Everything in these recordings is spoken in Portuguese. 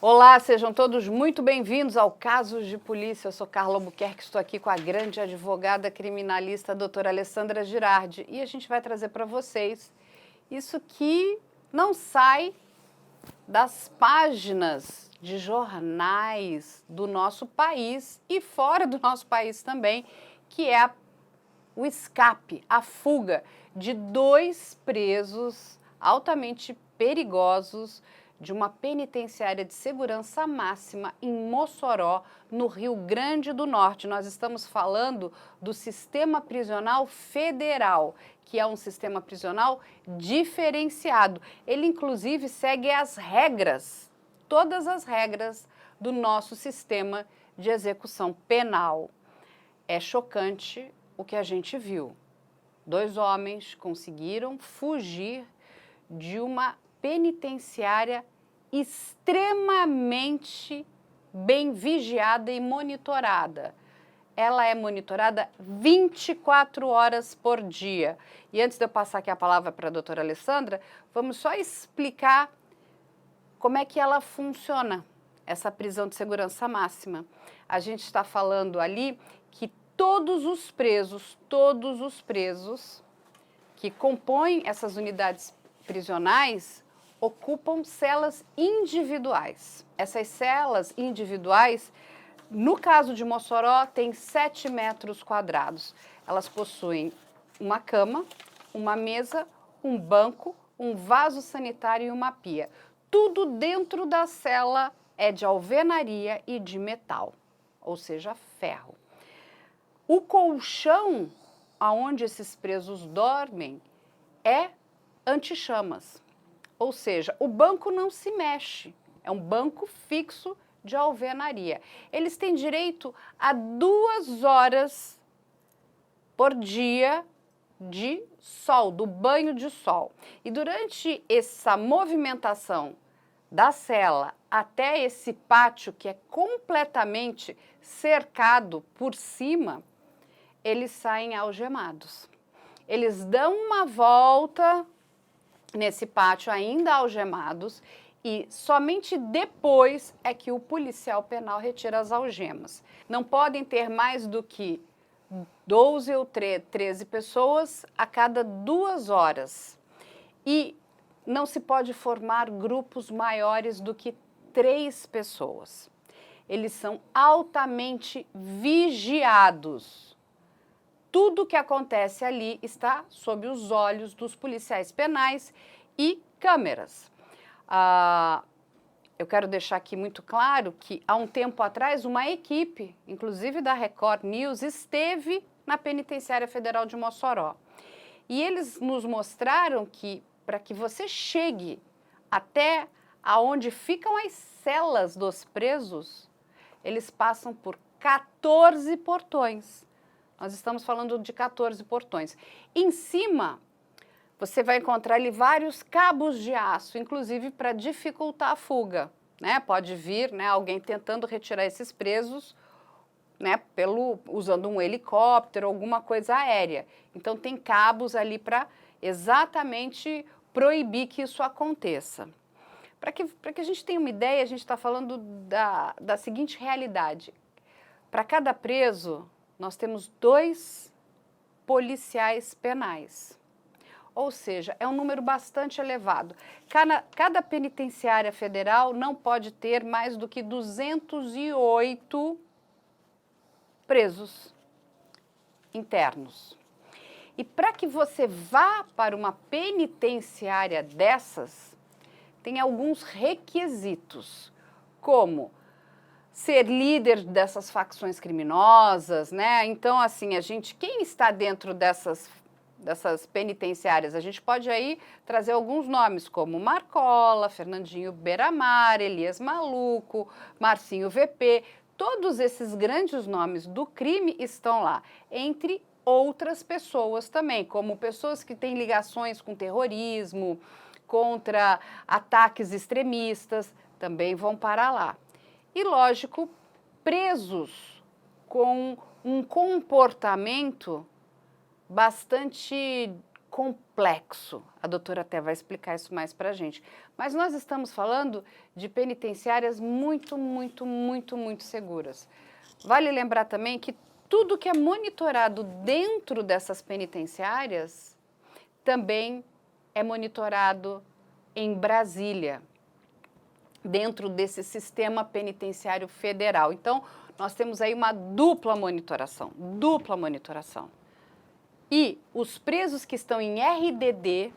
Olá, sejam todos muito bem-vindos ao Casos de Polícia. Eu sou Carla Albuquerque, estou aqui com a grande advogada criminalista, a doutora Alessandra Girardi, e a gente vai trazer para vocês isso que não sai das páginas de jornais do nosso país e fora do nosso país também, que é o escape, a fuga de 2 presos altamente perigosos de uma penitenciária de segurança máxima em Mossoró, no Rio Grande do Norte. Nós estamos falando do Sistema Prisional Federal, que é um sistema prisional diferenciado. Ele, inclusive, segue as regras, todas as regras do nosso sistema de execução penal. É chocante o que a gente viu. 2 homens conseguiram fugir de uma penitenciária extremamente bem vigiada e monitorada. Ela é monitorada 24 horas por dia. E antes de eu passar aqui a palavra para a doutora Alessandra, vamos só explicar como é que ela funciona, essa prisão de segurança máxima. A gente está falando ali que todos os presos que compõem essas unidades prisionais ocupam celas individuais. Essas celas individuais, no caso de Mossoró, tem 7 metros quadrados. Elas possuem uma cama, uma mesa, um banco, um vaso sanitário e uma pia. Tudo dentro da cela é de alvenaria e de metal, ou seja, ferro. O colchão aonde esses presos dormem é anti-chamas, ou seja, o banco não se mexe, é um banco fixo de alvenaria. Eles têm direito a 2 horas por dia de sol, do banho de sol. E durante essa movimentação da cela até esse pátio, que é completamente cercado por cima, eles saem algemados. Eles dão uma volta nesse pátio ainda algemados e somente depois é que o policial penal retira as algemas. Não podem ter mais do que 12 ou 13 pessoas a cada 2 horas. E não se pode formar grupos maiores do que 3 pessoas. Eles são altamente vigiados. Tudo que acontece ali está sob os olhos dos policiais penais e câmeras. Eu quero deixar aqui muito claro que, há um tempo atrás, uma equipe, inclusive da Record News, esteve na Penitenciária Federal de Mossoró. E eles nos mostraram que, para que você chegue até aonde ficam as celas dos presos, eles passam por 14 portões. Nós estamos falando de 14 portões. Em cima, você vai encontrar ali vários cabos de aço, inclusive para dificultar a fuga, né? Pode vir, né, alguém tentando retirar esses presos, né, usando um helicóptero, alguma coisa aérea. Então, tem cabos ali para exatamente proibir que isso aconteça. Para que a gente tenha uma ideia, a gente está falando da seguinte realidade. Para cada preso, nós temos 2 policiais penais, ou seja, é um número bastante elevado. Cada penitenciária federal não pode ter mais do que 208 presos internos. E para que você vá para uma penitenciária dessas, tem alguns requisitos, como ser líder dessas facções criminosas, né? Então, assim, quem está dentro dessas penitenciárias, a gente pode aí trazer alguns nomes, como Marcola, Fernandinho Beiramar, Elias Maluco, Marcinho VP, todos esses grandes nomes do crime estão lá, entre outras pessoas também, como pessoas que têm ligações com terrorismo, contra ataques extremistas, também vão para lá. E, lógico, presos com um comportamento bastante complexo. A doutora até vai explicar isso mais para a gente. Mas nós estamos falando de penitenciárias muito, muito, muito, muito seguras. Vale lembrar também que tudo que é monitorado dentro dessas penitenciárias também é monitorado em Brasília, dentro desse sistema penitenciário federal. Então, nós temos aí uma dupla monitoração. E os presos que estão em RDD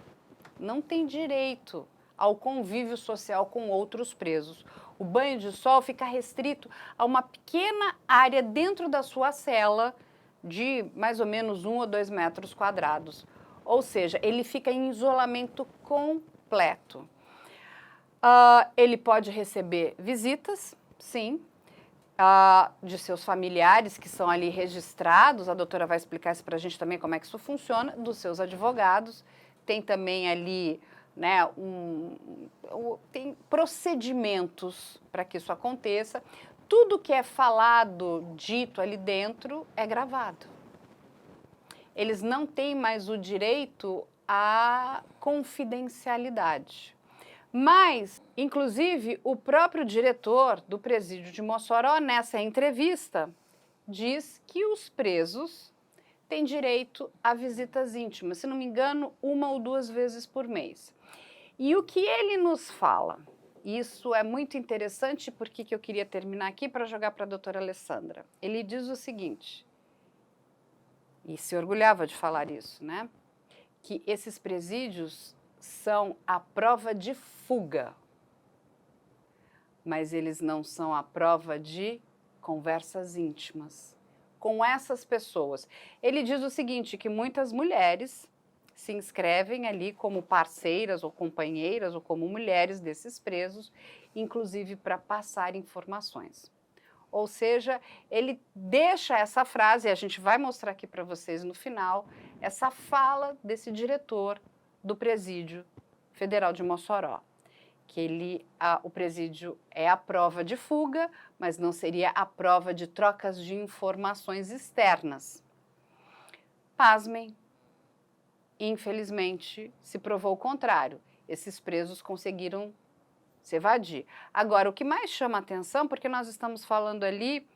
não têm direito ao convívio social com outros presos. O banho de sol fica restrito a uma pequena área dentro da sua cela de mais ou menos 1 ou 2 metros quadrados. Ou seja, ele fica em isolamento completo. Ele pode receber visitas, sim, de seus familiares que são ali registrados, a doutora vai explicar isso para a gente também, como é que isso funciona, dos seus advogados. Tem também ali, né, tem procedimentos para que isso aconteça. Tudo que é falado, dito ali dentro, é gravado. Eles não têm mais o direito à confidencialidade. Mas, inclusive, o próprio diretor do presídio de Mossoró, nessa entrevista, diz que os presos têm direito a visitas íntimas, se não me engano, 1 ou 2 vezes por mês. E o que ele nos fala, isso é muito interessante, porque que eu queria terminar aqui para jogar para a doutora Alessandra. Ele diz o seguinte, e se orgulhava de falar isso, né? Que esses presídios são a prova de fuga, mas eles não são a prova de conversas íntimas com essas pessoas. Ele diz o seguinte, que muitas mulheres se inscrevem ali como parceiras ou companheiras ou como mulheres desses presos, inclusive para passar informações. Ou seja, ele deixa essa frase, e a gente vai mostrar aqui para vocês no final, essa fala desse diretor do Presídio Federal de Mossoró, que o presídio é a prova de fuga, mas não seria a prova de trocas de informações externas. Pasmem, infelizmente, se provou o contrário. Esses presos conseguiram se evadir. Agora, o que mais chama a atenção, porque nós estamos falando ali,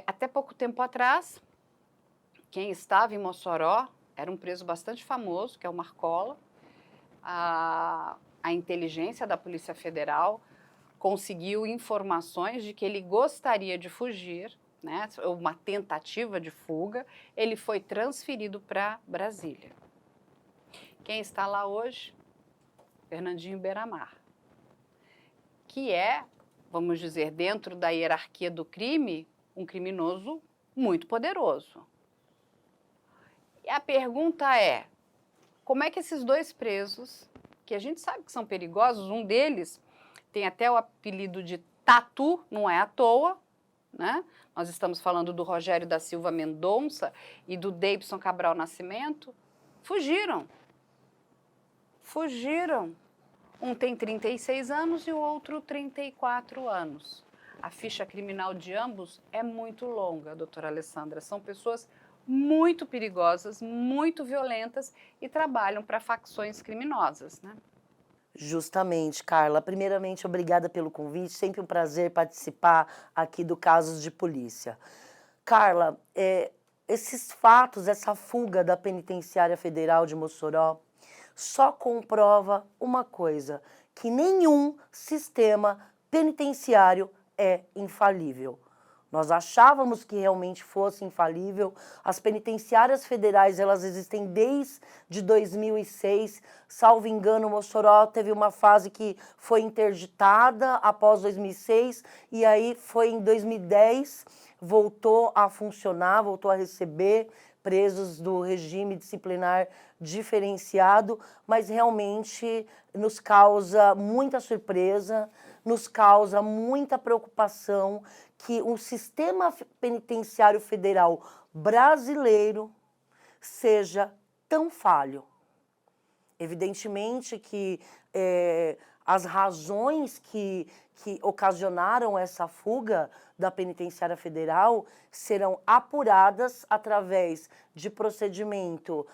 até pouco tempo atrás, quem estava em Mossoró era um preso bastante famoso, que é o Marcola. A inteligência da Polícia Federal conseguiu informações de que ele gostaria de fugir, né, uma tentativa de fuga. Ele foi transferido para Brasília. Quem está lá hoje? Fernandinho Beiramar, que é, vamos dizer, dentro da hierarquia do crime, um criminoso muito poderoso. E a pergunta é, como é que esses 2 presos, que a gente sabe que são perigosos, um deles tem até o apelido de Tatu, não é à toa, né? Nós estamos falando do Rogério da Silva Mendonça e do Deibson Cabral Nascimento, fugiram. Fugiram. Um tem 36 anos e o outro 34 anos. A ficha criminal de ambos é muito longa, doutora Alessandra. São pessoas muito perigosas, muito violentas e trabalham para facções criminosas, né? Justamente, Carla. Primeiramente, obrigada pelo convite. Sempre um prazer participar aqui do Casos de Polícia. Carla, esses fatos, essa fuga da Penitenciária Federal de Mossoró, só comprova uma coisa, que nenhum sistema penitenciário é infalível. Nós achávamos que realmente fosse infalível. As penitenciárias federais, elas existem desde 2006. Salvo engano, Mossoró teve uma fase que foi interditada após 2006 e aí foi em 2010, voltou a funcionar, voltou a receber presos do regime disciplinar diferenciado, mas realmente nos causa muita surpresa, nos causa muita preocupação que o sistema penitenciário federal brasileiro seja tão falho. Evidentemente que as razões que ocasionaram essa fuga da Penitenciária Federal serão apuradas através de procedimento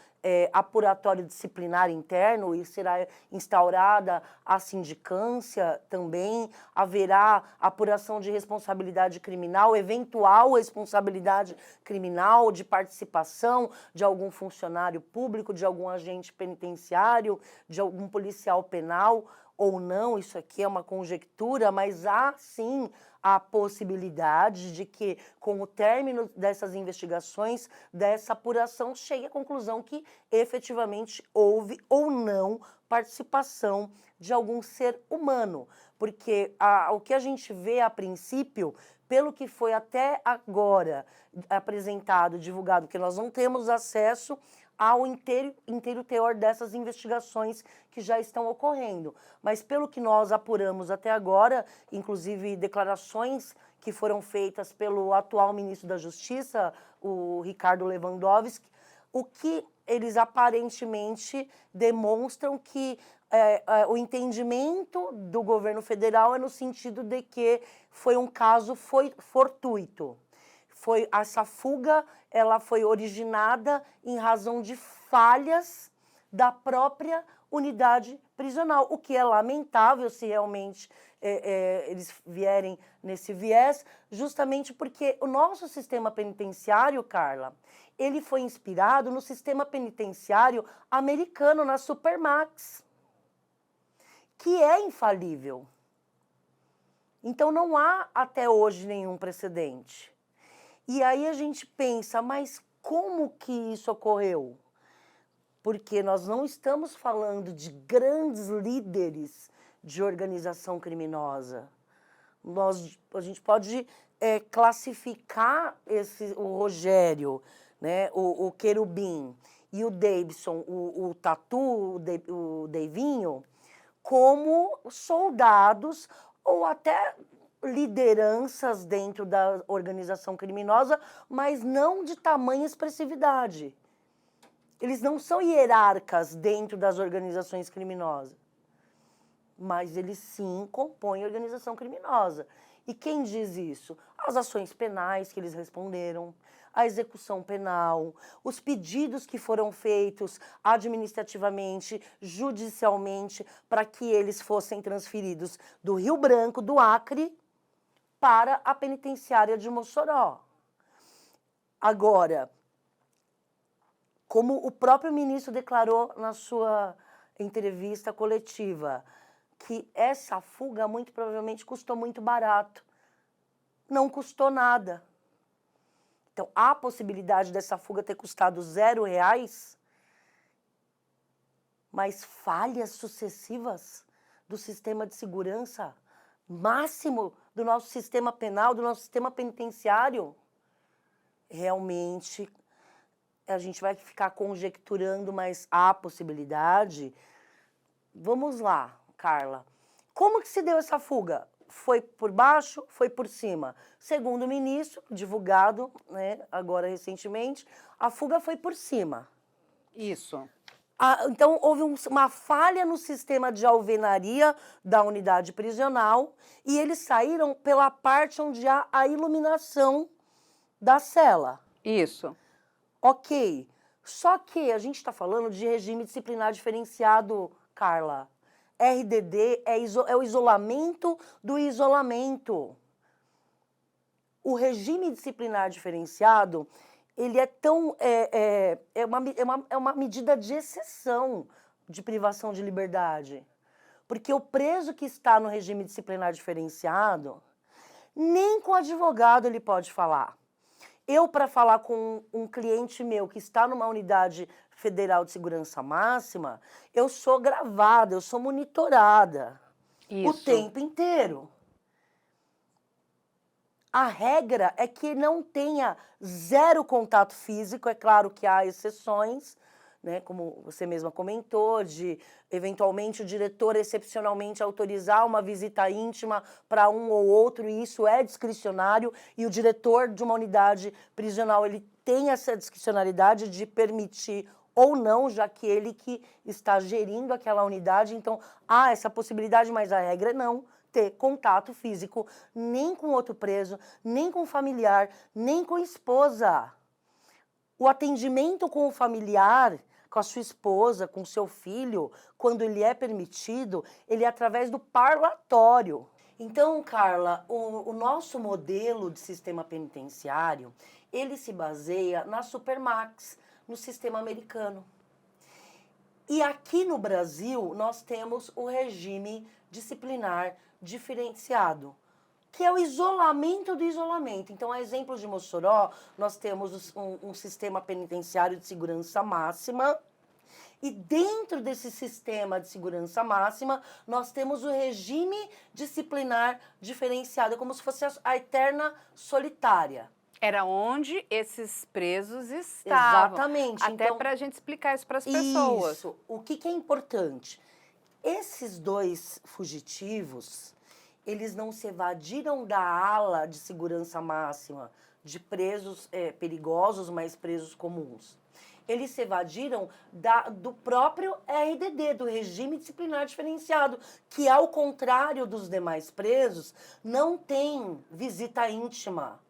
apuratório disciplinar interno e será instaurada a sindicância também, haverá apuração de responsabilidade criminal, eventual responsabilidade criminal de participação de algum funcionário público, de algum agente penitenciário, de algum policial penal ou não, isso aqui é uma conjectura, mas há sim a possibilidade de que, com o término dessas investigações, dessa apuração, chegue à conclusão que efetivamente houve ou não participação de algum ser humano. Porque o que a gente vê a princípio, pelo que foi até agora apresentado, divulgado, que nós não temos acesso ao inteiro teor dessas investigações que já estão ocorrendo. Mas pelo que nós apuramos até agora, inclusive declarações que foram feitas pelo atual ministro da Justiça, o Ricardo Lewandowski, o que eles aparentemente demonstram que o entendimento do governo federal é no sentido de que foi um caso fortuito. Essa fuga ela foi originada em razão de falhas da própria unidade prisional, o que é lamentável se realmente eles vierem nesse viés, justamente porque o nosso sistema penitenciário, Carla, ele foi inspirado no sistema penitenciário americano, na Supermax, que é infalível. Então não há até hoje nenhum precedente. E aí a gente pensa, mas como que isso ocorreu? Porque nós não estamos falando de grandes líderes de organização criminosa. A gente pode classificar o Rogério, né, o Querubim e o Davidson, o Tatu, o Deivinho, como soldados ou até lideranças dentro da organização criminosa, mas não de tamanha expressividade. Eles não são hierarcas dentro das organizações criminosas, mas eles sim compõem a organização criminosa. E quem diz isso? As ações penais que eles responderam, a execução penal, os pedidos que foram feitos administrativamente, judicialmente, para que eles fossem transferidos do Rio Branco, do Acre, para a penitenciária de Mossoró. Agora, como o próprio ministro declarou na sua entrevista coletiva, que essa fuga muito provavelmente custou muito barato. Não custou nada. Então, há a possibilidade dessa fuga ter custado R$0, mas falhas sucessivas do sistema de segurança máximo do nosso sistema penal, do nosso sistema penitenciário, realmente a gente vai ficar conjecturando, mas há possibilidade. Vamos lá, Carla. Como que se deu essa fuga? Foi por baixo, foi por cima? Segundo o ministro, divulgado, né, agora recentemente, a fuga foi por cima. Isso. Então, houve uma falha no sistema de alvenaria da unidade prisional e eles saíram pela parte onde há a iluminação da cela. Isso. Ok. Só que a gente está falando de regime disciplinar diferenciado, Carla. RDD é o isolamento do isolamento. O regime disciplinar diferenciado, ele é tão... É uma medida de exceção de privação de liberdade. Porque o preso que está no regime disciplinar diferenciado, nem com advogado ele pode falar. Eu, para falar com um cliente meu que está numa unidade federal de segurança máxima, eu sou gravada, eu sou monitorada. Isso. O tempo inteiro. A regra é que não tenha zero contato físico, é claro que há exceções, né, como você mesma comentou, de eventualmente o diretor excepcionalmente autorizar uma visita íntima para um ou outro, e isso é discricionário, e o diretor de uma unidade prisional ele tem essa discricionalidade de permitir ou não, já que ele que está gerindo aquela unidade, então há essa possibilidade, mas a regra é não ter contato físico nem com outro preso, nem com familiar, nem com esposa. O atendimento com o familiar, com a sua esposa, com o seu filho, quando ele é permitido, ele é através do parlatório. Então, Carla, o nosso modelo de sistema penitenciário, ele se baseia na Supermax, no sistema americano. E aqui no Brasil, nós temos o regime disciplinar diferenciado, que é o isolamento do isolamento. Então, a exemplo de Mossoró, nós temos um sistema penitenciário de segurança máxima, e dentro desse sistema de segurança máxima, nós temos o regime disciplinar diferenciado, como se fosse a eterna solitária. Era onde esses presos estavam. Exatamente. Até então, para a gente explicar isso para as pessoas. Isso. O que é importante? Esses dois fugitivos, eles não se evadiram da ala de segurança máxima de presos perigosos, mas presos comuns. Eles se evadiram do próprio RDD, do regime disciplinar diferenciado, que, ao contrário dos demais presos, não tem visita íntima,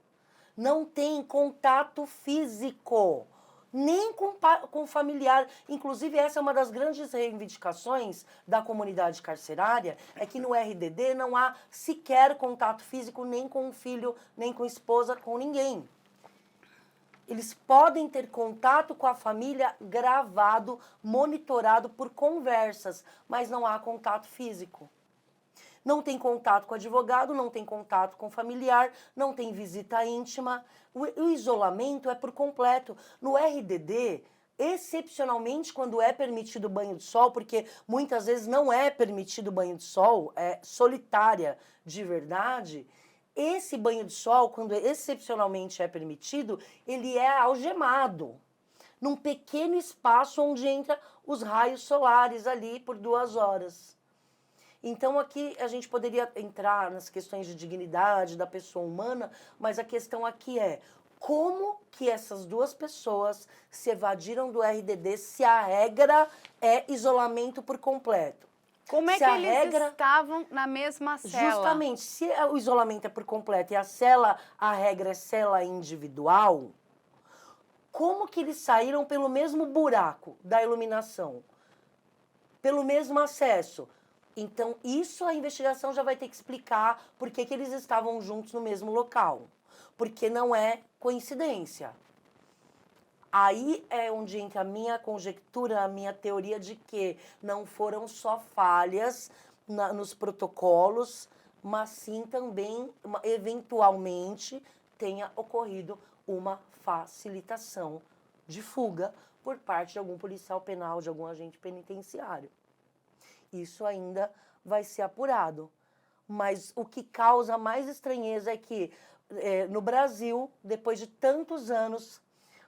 não tem contato físico, nem com familiar. Inclusive, essa é uma das grandes reivindicações da comunidade carcerária, é que no RDD não há sequer contato físico nem com o filho, nem com a esposa, com ninguém. Eles podem ter contato com a família gravado, monitorado por conversas, mas não há contato físico. Não tem contato com advogado, não tem contato com familiar, não tem visita íntima. O isolamento é por completo. No RDD, excepcionalmente quando é permitido banho de sol, porque muitas vezes não é permitido banho de sol, é solitária de verdade. Esse banho de sol, quando excepcionalmente é permitido, ele é algemado num pequeno espaço onde entra os raios solares ali por 2 horas. Então, aqui a gente poderia entrar nas questões de dignidade da pessoa humana, mas a questão aqui é como que essas duas pessoas se evadiram do RDD se a regra é isolamento por completo? Como é que eles estavam na mesma cela? Justamente, se o isolamento é por completo e a regra é cela individual, como que eles saíram pelo mesmo buraco da iluminação? Pelo mesmo acesso? Então, isso a investigação já vai ter que explicar por que eles estavam juntos no mesmo local. Porque não é coincidência. Aí é onde entra a minha conjectura, a minha teoria de que não foram só falhas nos protocolos, mas sim também, eventualmente, tenha ocorrido uma facilitação de fuga por parte de algum policial penal, de algum agente penitenciário. Isso ainda vai ser apurado. Mas o que causa mais estranheza é que, no Brasil, depois de tantos anos,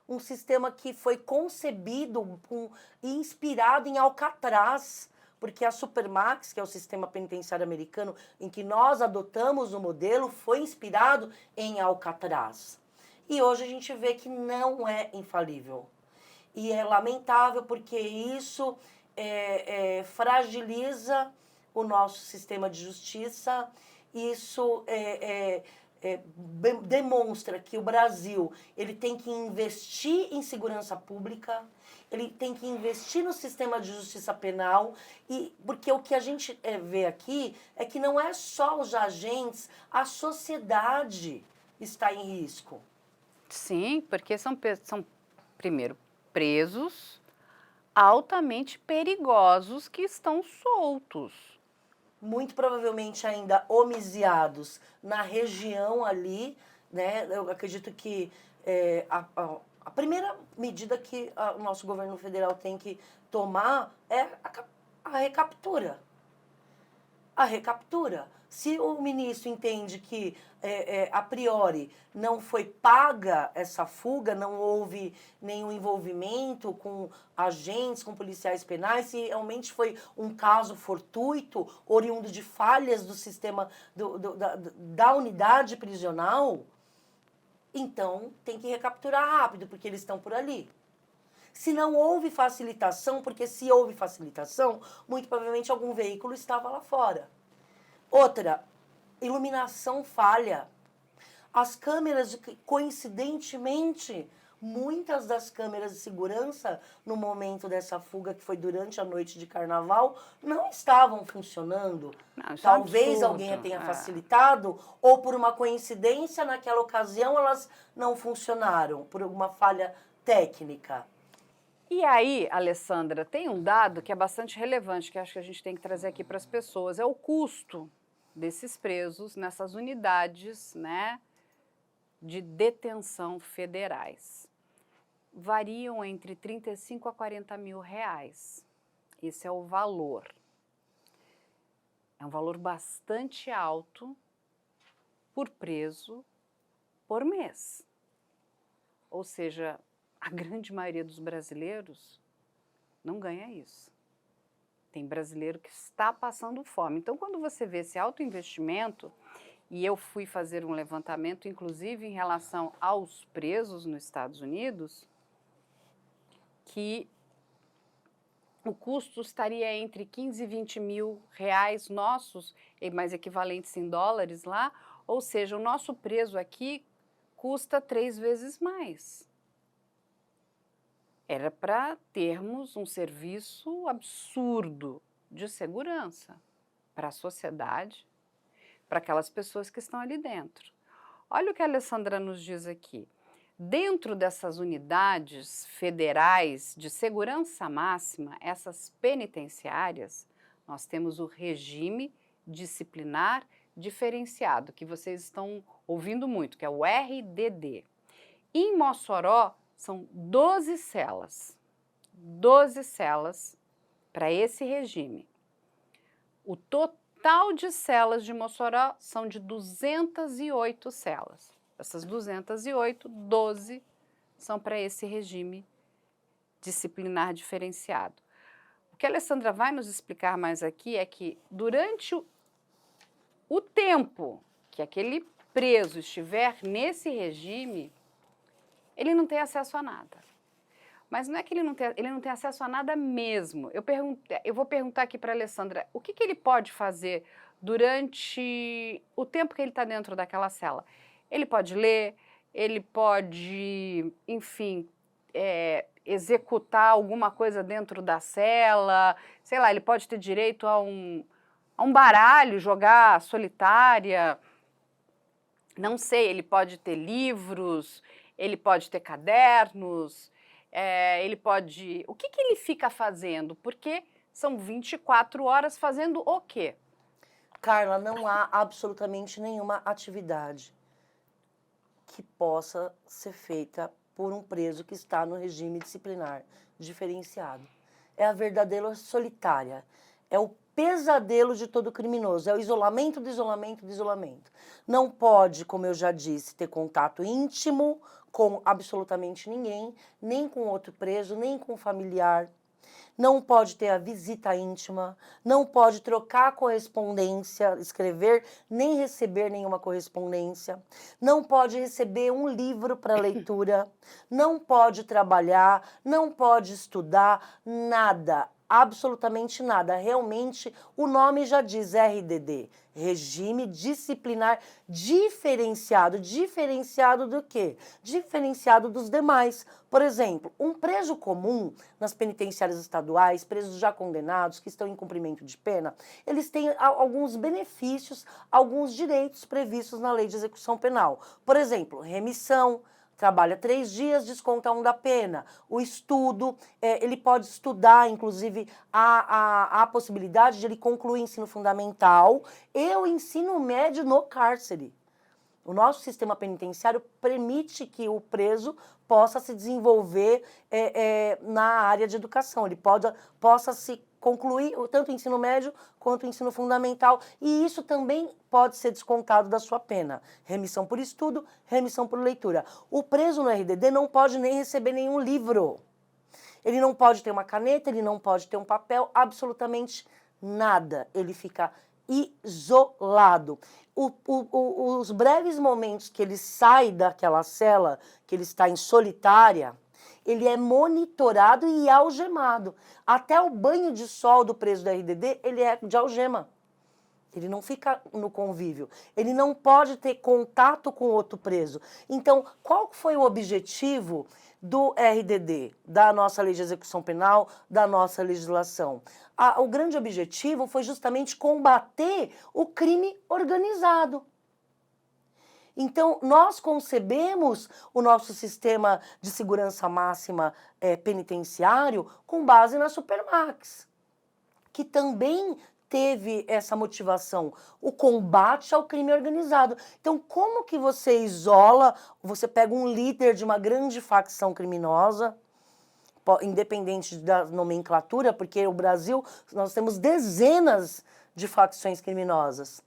um sistema que foi concebido e inspirado em Alcatraz, porque a Supermax, que é o sistema penitenciário americano, em que nós adotamos o modelo, foi inspirado em Alcatraz. E hoje a gente vê que não é infalível. E é lamentável porque isso fragiliza o nosso sistema de justiça, isso demonstra que o Brasil ele tem que investir em segurança pública, ele tem que investir no sistema de justiça penal, porque o que a gente vê aqui é que não é só os agentes, a sociedade está em risco. Sim, porque são primeiro, presos altamente perigosos que estão soltos. Muito provavelmente ainda homicidados na região ali, né? Eu acredito que a primeira medida que o nosso governo federal tem que tomar é a recaptura. A recaptura. Se o ministro entende que, a priori, não foi paga essa fuga, não houve nenhum envolvimento com agentes, com policiais penais, se realmente foi um caso fortuito, oriundo de falhas do sistema da unidade prisional, então tem que recapturar rápido, porque eles estão por ali. Se não houve facilitação, porque se houve facilitação, muito provavelmente algum veículo estava lá fora. Outra, iluminação falha. As câmeras, coincidentemente, muitas das câmeras de segurança, no momento dessa fuga, que foi durante a noite de carnaval, não estavam funcionando. Não, isso é um Talvez absurdo. alguém tenha facilitado, ou por uma coincidência, naquela ocasião, elas não funcionaram, por alguma falha técnica. E aí, Alessandra, tem um dado que é bastante relevante, que acho que a gente tem que trazer aqui para as pessoas, é o custo desses presos nessas unidades, né, de detenção federais. Variam entre 35 a 40 mil reais. Esse é o valor. É um valor bastante alto por preso por mês. Ou seja, a grande maioria dos brasileiros não ganha isso. Tem brasileiro que está passando fome. Então, quando você vê esse alto investimento, e eu fui fazer um levantamento, inclusive em relação aos presos nos Estados Unidos, que o custo estaria entre 15 e 20 mil reais nossos, mais equivalentes em dólares lá, ou seja, o nosso preso aqui custa 3 vezes mais. Era para termos um serviço absurdo de segurança para a sociedade, para aquelas pessoas que estão ali dentro. Olha o que a Alessandra nos diz aqui. Dentro dessas unidades federais de segurança máxima, essas penitenciárias, nós temos o regime disciplinar diferenciado, que vocês estão ouvindo muito, que é o RDD. Em Mossoró, são 12 celas para esse regime. O total de celas de Mossoró são de 208 celas. Essas 208, 12 são para esse regime disciplinar diferenciado. O que a Alessandra vai nos explicar mais aqui é que durante o tempo que aquele preso estiver nesse regime, ele não tem acesso a nada. Mas não é que ele não tem acesso a nada mesmo. Eu vou perguntar aqui para a Alessandra, o que ele pode fazer durante o tempo que ele está dentro daquela cela? Ele pode ler, ele pode, enfim, executar alguma coisa dentro da cela, sei lá, ele pode ter direito a um baralho, jogar solitária, não sei, ele pode ter livros, ele pode ter cadernos, ele pode... O que ele fica fazendo? Porque são 24 horas fazendo o quê? Carla, não há absolutamente nenhuma atividade que possa ser feita por um preso que está no regime disciplinar diferenciado. É a verdadeira solitária. É o pesadelo de todo criminoso. É o isolamento do isolamento do isolamento. Não pode, como eu já disse, ter contato íntimo com absolutamente ninguém, nem com outro preso, nem com familiar. Não pode ter a visita íntima, não pode trocar correspondência, escrever, nem receber nenhuma correspondência, não pode receber um livro para leitura, não pode trabalhar, não pode estudar, nada, absolutamente nada. Realmente, o nome já diz RDD, Regime Disciplinar Diferenciado. Diferenciado do quê? Diferenciado dos demais. Por exemplo, um preso comum nas penitenciárias estaduais, presos já condenados, que estão em cumprimento de pena, eles têm alguns benefícios, alguns direitos previstos na Lei de Execução Penal. Por exemplo, remissão, trabalha 3 dias, desconta 1 da pena. O estudo, ele pode estudar, inclusive, a possibilidade de ele concluir ensino fundamental e o ensino médio no cárcere. O nosso sistema penitenciário permite que o preso possa se desenvolver na área de educação. Ele possa se concluir tanto o ensino médio quanto o ensino fundamental. E isso também pode ser descontado da sua pena. Remissão por estudo, remissão por leitura. O preso no RDD não pode nem receber nenhum livro. Ele não pode ter uma caneta, ele não pode ter um papel, absolutamente nada. Ele fica isolado. Os breves momentos que ele sai daquela cela, que ele está em solitária, ele é monitorado e algemado. Até o banho de sol do preso do RDD, ele é de algema. Ele não fica no convívio. Ele não pode ter contato com outro preso. Então, qual foi o objetivo do RDD, da nossa lei de execução penal, da nossa legislação? O grande objetivo foi justamente combater o crime organizado. Então, nós concebemos o nosso sistema de segurança máxima penitenciário com base na Supermax, que também teve essa motivação, o combate ao crime organizado. Então, como que você isola, você pega um líder de uma grande facção criminosa, independente da nomenclatura, porque o Brasil, nós temos dezenas de facções criminosas.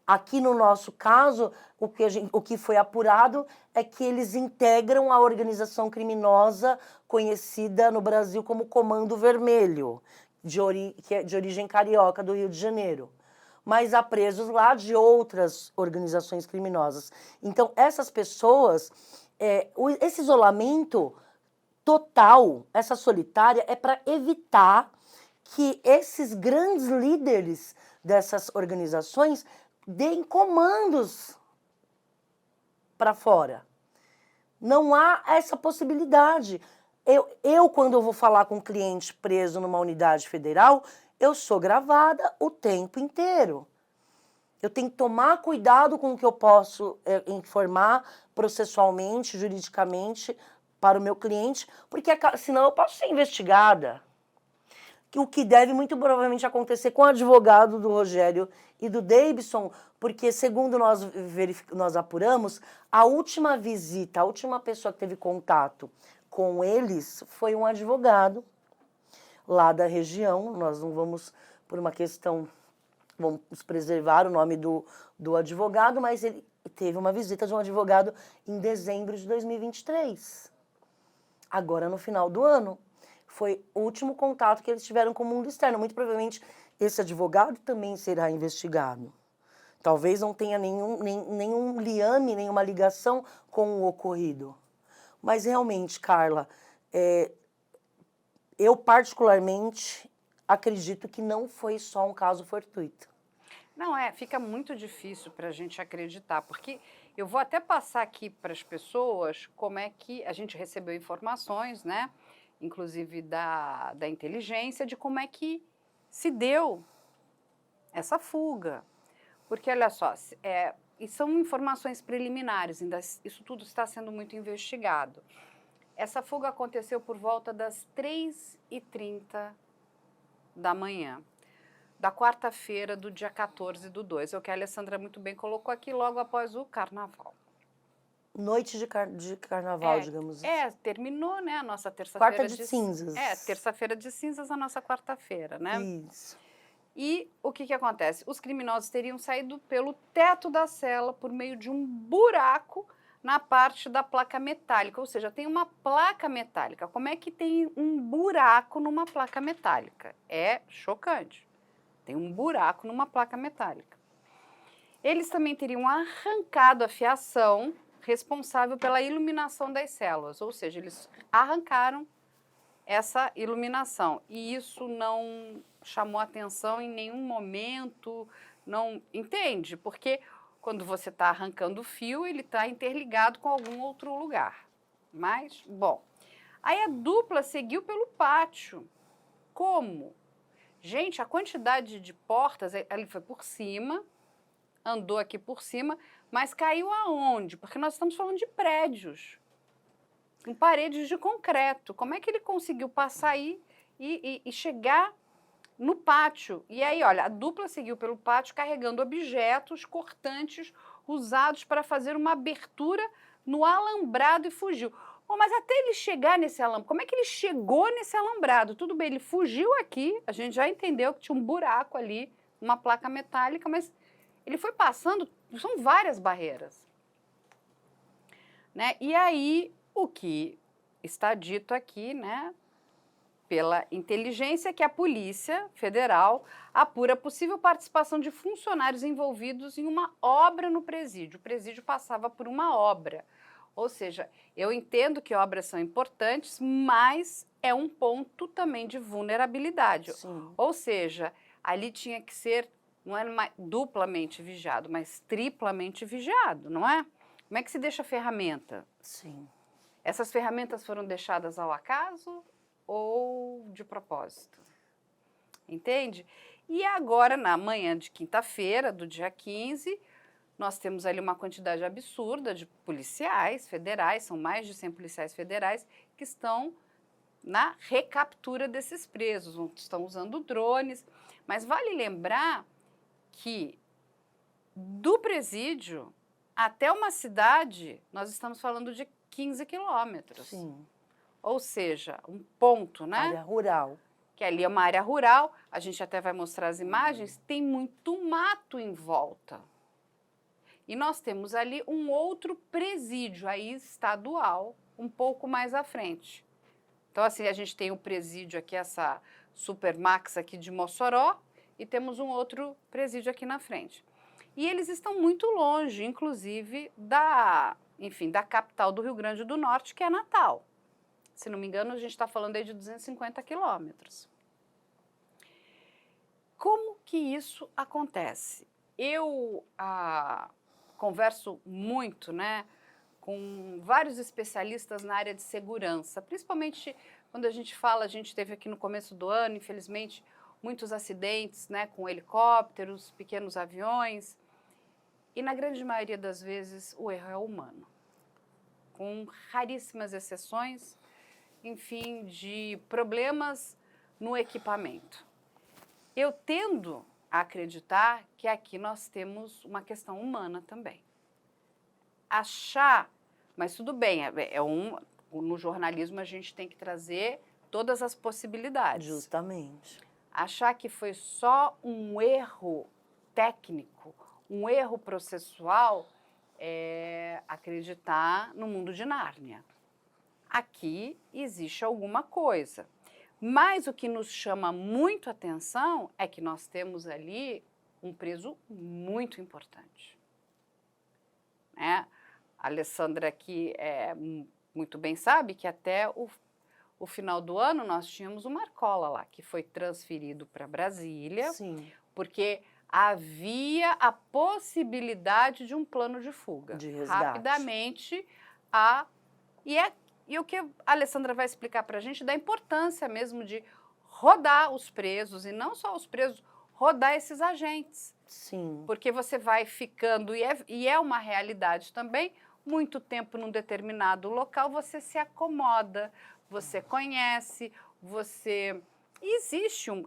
Aqui no nosso caso, o que foi apurado é que eles integram a organização criminosa conhecida no Brasil como Comando Vermelho, que é de origem carioca do Rio de Janeiro. Mas há presos lá de outras organizações criminosas. Então, essas pessoas, esse isolamento total, essa solitária, é para evitar que esses grandes líderes dessas organizações deem comandos para fora. Não há essa possibilidade. Quando eu vou falar com um cliente preso numa unidade federal, eu sou gravada o tempo inteiro. Eu tenho que tomar cuidado com o que eu posso informar processualmente, juridicamente, para o meu cliente, porque senão eu posso ser investigada. O que deve muito provavelmente acontecer com o advogado do Rogério e do Davidson, porque segundo nós apuramos, a última visita, a última pessoa que teve contato com eles foi um advogado lá da região. Nós não vamos, por uma questão, vamos preservar o nome do advogado, mas ele teve uma visita de um advogado em dezembro de 2023. Agora, no final do ano, foi o último contato que eles tiveram com o mundo externo. Muito provavelmente, esse advogado também será investigado. Talvez não tenha nenhum liame, nenhuma ligação com o ocorrido. Mas, realmente, Carla, eu particularmente acredito que não foi só um caso fortuito. Não, fica muito difícil para a gente acreditar, porque eu vou até passar aqui para as pessoas como é que a gente recebeu informações, né? Inclusive da inteligência, de como é que se deu essa fuga. Porque, olha só, e são informações preliminares, ainda isso tudo está sendo muito investigado. Essa fuga aconteceu por volta das 3h30 da manhã, da quarta-feira do dia 14/2, é o que a Alessandra muito bem colocou aqui, logo após o carnaval. Noite de carnaval, digamos assim. Terminou, né, a nossa terça-feira Quarta de cinzas. Terça-feira de cinzas, a nossa quarta-feira, né? Isso. E o que acontece? Os criminosos teriam saído pelo teto da cela por meio de um buraco na parte da placa metálica, ou seja, tem uma placa metálica. Como é que tem um buraco numa placa metálica? É chocante. Tem um buraco numa placa metálica. Eles também teriam arrancado a fiação responsável pela iluminação das células, ou seja, eles arrancaram essa iluminação. E isso não chamou atenção em nenhum momento, não entende? Porque quando você está arrancando o fio, ele está interligado com algum outro lugar. Mas, bom, aí a dupla seguiu pelo pátio. Como? Gente, a quantidade de portas, ele foi por cima, andou aqui por cima, mas caiu aonde? Porque nós estamos falando de prédios, com paredes de concreto. Como é que ele conseguiu passar aí e chegar no pátio? E aí, olha, a dupla seguiu pelo pátio carregando objetos cortantes usados para fazer uma abertura no alambrado e fugiu. Bom, mas até ele chegar nesse alambrado, como é que ele chegou nesse alambrado? Tudo bem, ele fugiu aqui, a gente já entendeu que tinha um buraco ali, uma placa metálica, mas ele foi passando, são várias barreiras, né? E aí, o que está dito aqui, né, pela inteligência, que a Polícia Federal apura a possível participação de funcionários envolvidos em uma obra no presídio. O presídio passava por uma obra. Ou seja, eu entendo que obras são importantes, mas é um ponto também de vulnerabilidade. Sim. Ou seja, ali tinha que ser, não é duplamente vigiado, mas triplamente vigiado, não é? Como é que se deixa a ferramenta? Sim. Essas ferramentas foram deixadas ao acaso ou de propósito? Entende? E agora, na manhã de quinta-feira, do dia 15, nós temos ali uma quantidade absurda de policiais federais, são mais de 100 policiais federais, que estão na recaptura desses presos, estão usando drones. Mas vale lembrar que do presídio até uma cidade, nós estamos falando de 15 quilômetros. Sim. Ou seja, um ponto, né? Área rural. Que ali é uma área rural, a gente até vai mostrar as imagens, tem muito mato em volta. E nós temos ali um outro presídio, aí estadual, um pouco mais à frente. Então, assim, a gente tem o presídio aqui, essa Supermax aqui de Mossoró, e temos um outro presídio aqui na frente. E eles estão muito longe, inclusive, enfim, da capital do Rio Grande do Norte, que é Natal. Se não me engano, a gente está falando aí de 250 quilômetros. Como que isso acontece? Eu converso muito, né, com vários especialistas na área de segurança, principalmente quando a gente teve aqui no começo do ano, infelizmente, muitos acidentes, né, com helicópteros, pequenos aviões, e na grande maioria das vezes o erro é humano, com raríssimas exceções, enfim, de problemas no equipamento. Eu tendo a acreditar que aqui nós temos uma questão humana também. Mas tudo bem, no jornalismo a gente tem que trazer todas as possibilidades. Justamente. Achar que foi só um erro técnico, um erro processual, é acreditar no mundo de Nárnia. Aqui existe alguma coisa. Mas o que nos chama muito a atenção é que nós temos ali um preso muito importante. Né? A Alessandra aqui muito bem sabe que até o final do ano nós tínhamos o Marcola lá, que foi transferido para Brasília, Sim. porque havia a possibilidade de um plano de fuga. De resgate. Rapidamente, e o que a Alessandra vai explicar para a gente da importância mesmo de rodar os presos, e não só os presos, rodar esses agentes. Sim. Porque você vai ficando, e é uma realidade também, muito tempo num determinado local, você se acomoda, você conhece,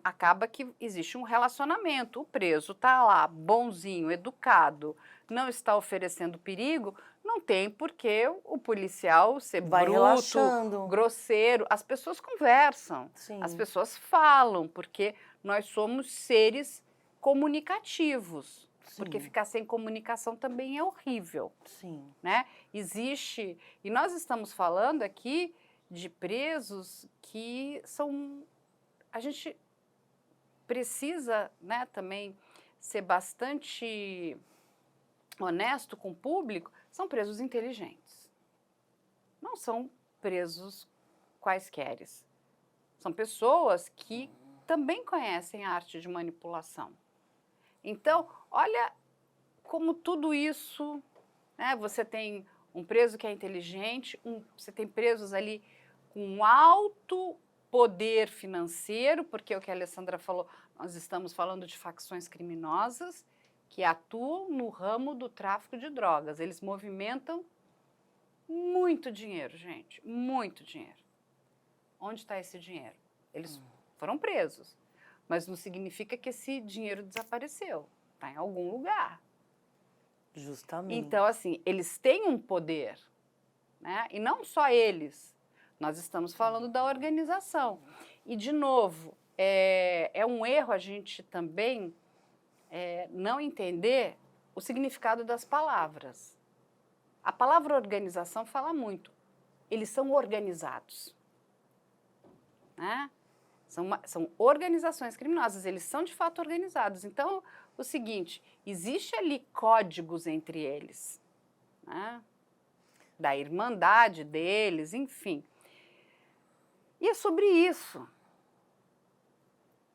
acaba que existe um relacionamento. O preso está lá, bonzinho, educado, não está oferecendo perigo, não tem por que o policial ser bruto, relaxando. grosseiro. As pessoas conversam, Sim. as pessoas falam, porque nós somos seres comunicativos. Sim. Porque ficar sem comunicação também é horrível. Sim. Né? Existe, e nós estamos falando aqui de presos que são... A gente precisa, né, também ser bastante honesto com o público, são presos inteligentes. Não são presos quaisquer. São pessoas que também conhecem a arte de manipulação. Então, olha como tudo isso, né, você tem um preso que é inteligente, você tem presos ali com alto poder financeiro, porque é o que a Alessandra falou, nós estamos falando de facções criminosas que atuam no ramo do tráfico de drogas. Eles movimentam muito dinheiro, gente, muito dinheiro. Onde está esse dinheiro? Eles foram presos, mas não significa que esse dinheiro desapareceu. Está em algum lugar. Justamente. Então, assim, eles têm um poder, né? E não só eles. Nós estamos falando da organização. E, de novo, é um erro a gente também não entender o significado das palavras. A palavra organização fala muito. Eles são organizados. Né? São organizações criminosas, eles são de fato organizados. Então, o seguinte, existe ali códigos entre eles. Né? da irmandade deles, enfim. E é sobre isso.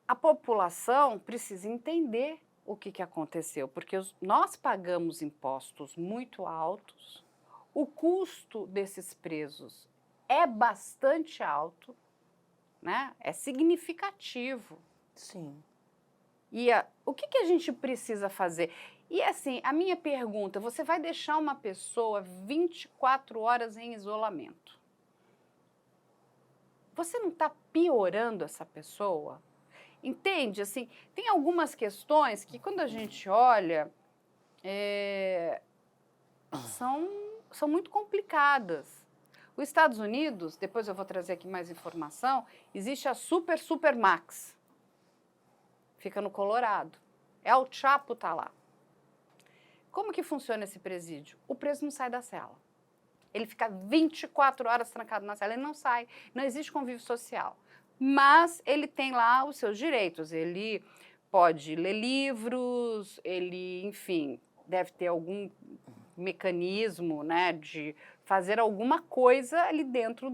A população precisa entender o que aconteceu, porque nós pagamos impostos muito altos, o custo desses presos é bastante alto, né? É significativo. Sim. E o que a gente precisa fazer? E assim, a minha pergunta, você vai deixar uma pessoa 24 horas em isolamento? Você não está piorando essa pessoa? Entende? Assim, tem algumas questões que, quando a gente olha, são muito complicadas. Os Estados Unidos, depois eu vou trazer aqui mais informação, existe a Super Max. Fica no Colorado. El Chapo está lá. Como que funciona esse presídio? O preso não sai da cela. Ele fica 24 horas trancado na cela, ele não sai, não existe convívio social. Mas ele tem lá os seus direitos, ele pode ler livros, ele, enfim, deve ter algum mecanismo, né, de fazer alguma coisa ali dentro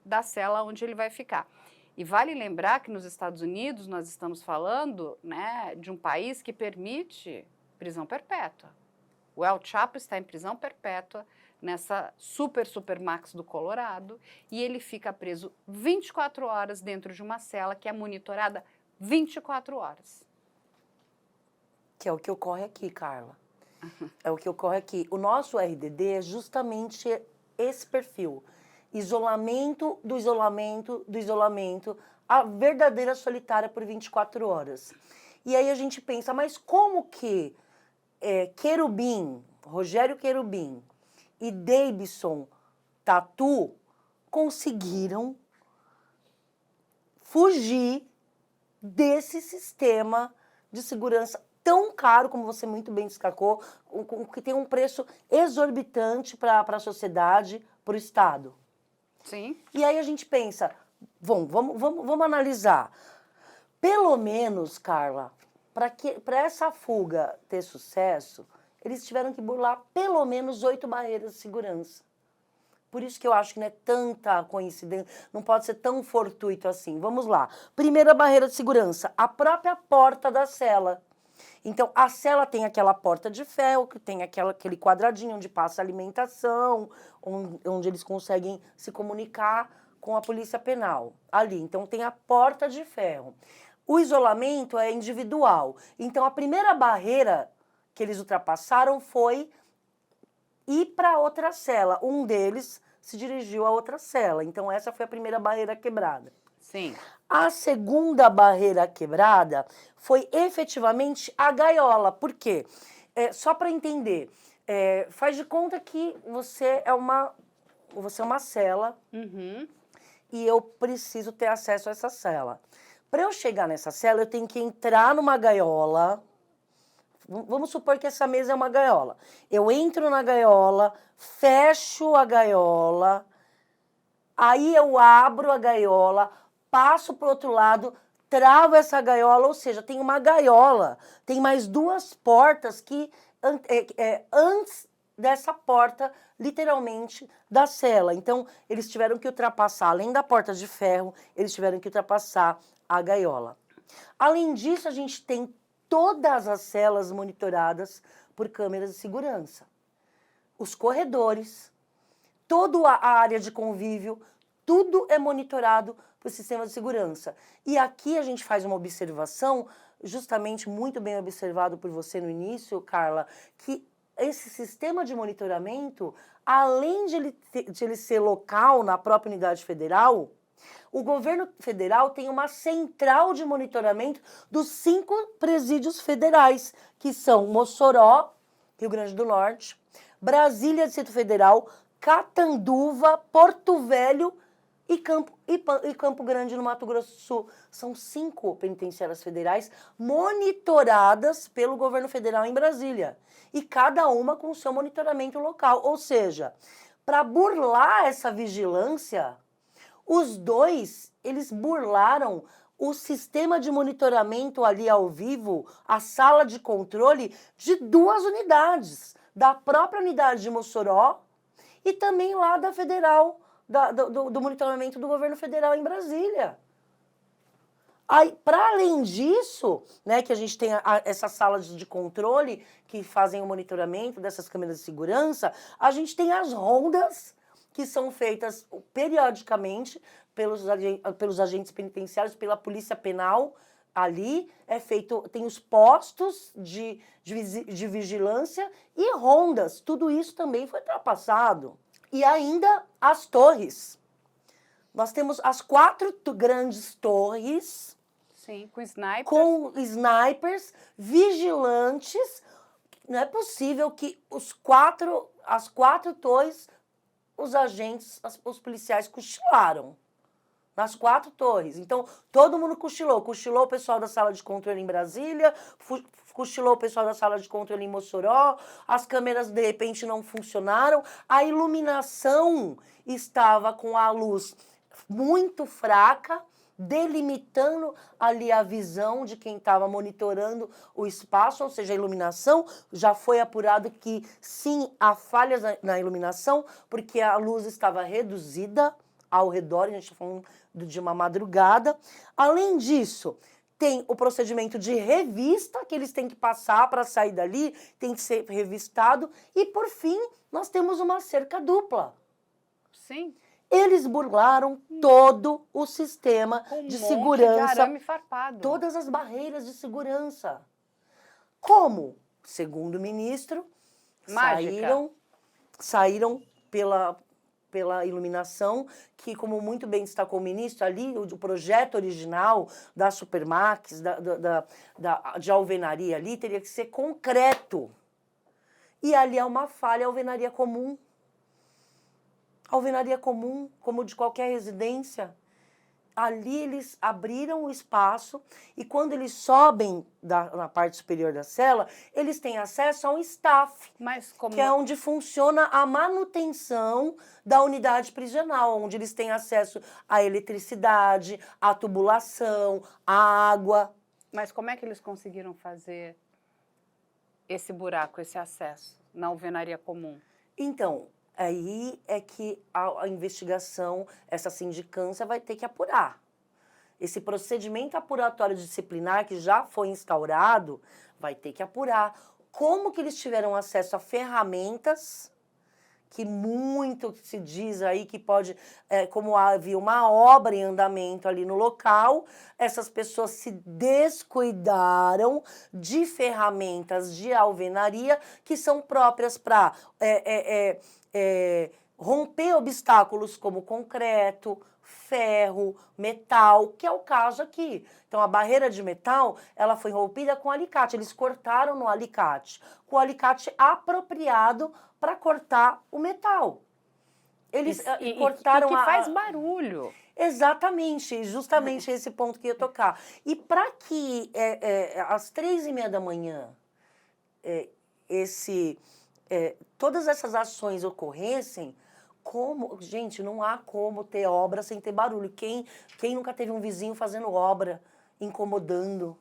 da cela onde ele vai ficar. E vale lembrar que nos Estados Unidos nós estamos falando, né, de um país que permite prisão perpétua. O El Chapo está em prisão perpétua nessa Super Max do Colorado e ele fica preso 24 horas dentro de uma cela que é monitorada 24 horas. Que é o que ocorre aqui, Carla. É o que ocorre aqui. O nosso RDD é justamente esse perfil. Isolamento do isolamento do isolamento, a verdadeira solitária por 24 horas. E aí a gente pensa, mas como que Querubim, Rogério Querubim e Davidson Tatu conseguiram fugir desse sistema de segurança tão caro, como você muito bem destacou, que tem um preço exorbitante para a sociedade, para o Estado? Sim. E aí a gente pensa, vamos analisar. Pelo menos, Carla, para essa fuga ter sucesso, eles tiveram que burlar pelo menos 8 barreiras de segurança. Por isso que eu acho que não é tanta coincidência, não pode ser tão fortuito assim. Vamos lá. Primeira barreira de segurança, a própria porta da cela. Então, a cela tem aquela porta de ferro, que tem aquele quadradinho onde passa a alimentação, onde eles conseguem se comunicar com a polícia penal. Ali, então, tem a porta de ferro. O isolamento é individual. Então, a primeira barreira que eles ultrapassaram foi ir para outra cela. Um deles se dirigiu a outra cela. Então, essa foi a primeira barreira quebrada. Sim. A segunda barreira quebrada foi efetivamente a gaiola. Por quê? Só para entender, faz de conta que você é uma cela e eu preciso ter acesso a essa cela. Para eu chegar nessa cela, eu tenho que entrar numa gaiola. Vamos supor que essa mesa é uma gaiola. Eu entro na gaiola, fecho a gaiola, aí eu abro a gaiola, passo para o outro lado, travo essa gaiola, ou seja, tem uma gaiola, tem mais 2 portas que antes dessa porta, literalmente, da cela. Então, eles tiveram que ultrapassar, além da porta de ferro, eles tiveram que ultrapassar a gaiola. Além disso, a gente tem todas as celas monitoradas por câmeras de segurança. Os corredores, toda a área de convívio, tudo é monitorado por sistema de segurança. E aqui a gente faz uma observação, justamente muito bem observado por você no início, Carla, que esse sistema de monitoramento, além de ele ser local na própria unidade federal, o governo federal tem uma central de monitoramento dos 5 presídios federais, que são Mossoró, Rio Grande do Norte, Brasília, Distrito Federal, Catanduva, Porto Velho e Campo Grande, no Mato Grosso do Sul. São 5 penitenciárias federais monitoradas pelo governo federal em Brasília. E cada uma com o seu monitoramento local. Ou seja, para burlar essa vigilância, os 2, eles burlaram o sistema de monitoramento ali ao vivo, a sala de controle de 2 unidades, da própria unidade de Mossoró e também lá da Federal, do monitoramento do governo federal em Brasília. Aí, para além disso, né, que a gente tem essas salas de controle que fazem o monitoramento dessas câmeras de segurança, a gente tem as rondas que são feitas periodicamente pelos agentes penitenciários, pela polícia penal. Ali é feito, tem os postos de vigilância e rondas. Tudo isso também foi ultrapassado. E ainda as torres. Nós temos as 4 grandes torres. Sim, com snipers. Com snipers, vigilantes. Não é possível que as 4 torres, os agentes, os policiais cochilaram. Nas 4 torres. Então, todo mundo cochilou. Cochilou o pessoal da sala de controle em Brasília, cochilou o pessoal da sala de controle em Mossoró, as câmeras, de repente, não funcionaram, a iluminação estava com a luz muito fraca, delimitando ali a visão de quem estava monitorando o espaço, ou seja, a iluminação. Já foi apurado que, sim, há falhas na iluminação, porque a luz estava reduzida ao redor, a gente está falando de uma madrugada. Além disso, tem o procedimento de revista, que eles têm que passar para sair dali, tem que ser revistado. E, por fim, nós temos uma cerca dupla. Sim. Eles burlaram todo o sistema de segurança. De arame farpado. Todas as barreiras de segurança. Como? Segundo o ministro, saíram pela iluminação, que, como muito bem destacou o ministro, ali o projeto original da Supermax, de alvenaria ali, teria que ser concreto. E ali é uma falha, alvenaria comum. Alvenaria comum, como de qualquer residência. Ali eles abriram o espaço e quando eles sobem na parte superior da cela, eles têm acesso a um staff, que é onde funciona a manutenção da unidade prisional, onde eles têm acesso à eletricidade, à tubulação, à água. Mas como é que eles conseguiram fazer esse buraco, esse acesso na alvenaria comum? Então, aí é que a investigação, essa sindicância vai ter que apurar. Esse procedimento apuratório disciplinar que já foi instaurado, vai ter que apurar como que eles tiveram acesso a ferramentas, que muito se diz aí que pode, como havia uma obra em andamento ali no local, essas pessoas se descuidaram de ferramentas de alvenaria que são próprias para romper obstáculos como concreto, ferro, metal, que é o caso aqui. Então, a barreira de metal, ela foi rompida com alicate. Eles cortaram no alicate, com o alicate apropriado para cortar o metal. Eles cortaram que faz barulho. Exatamente, justamente esse ponto que eu ia tocar. E para que às 3h30 da manhã todas essas ações ocorressem, gente, não há como ter obra sem ter barulho. Quem nunca teve um vizinho fazendo obra, incomodando?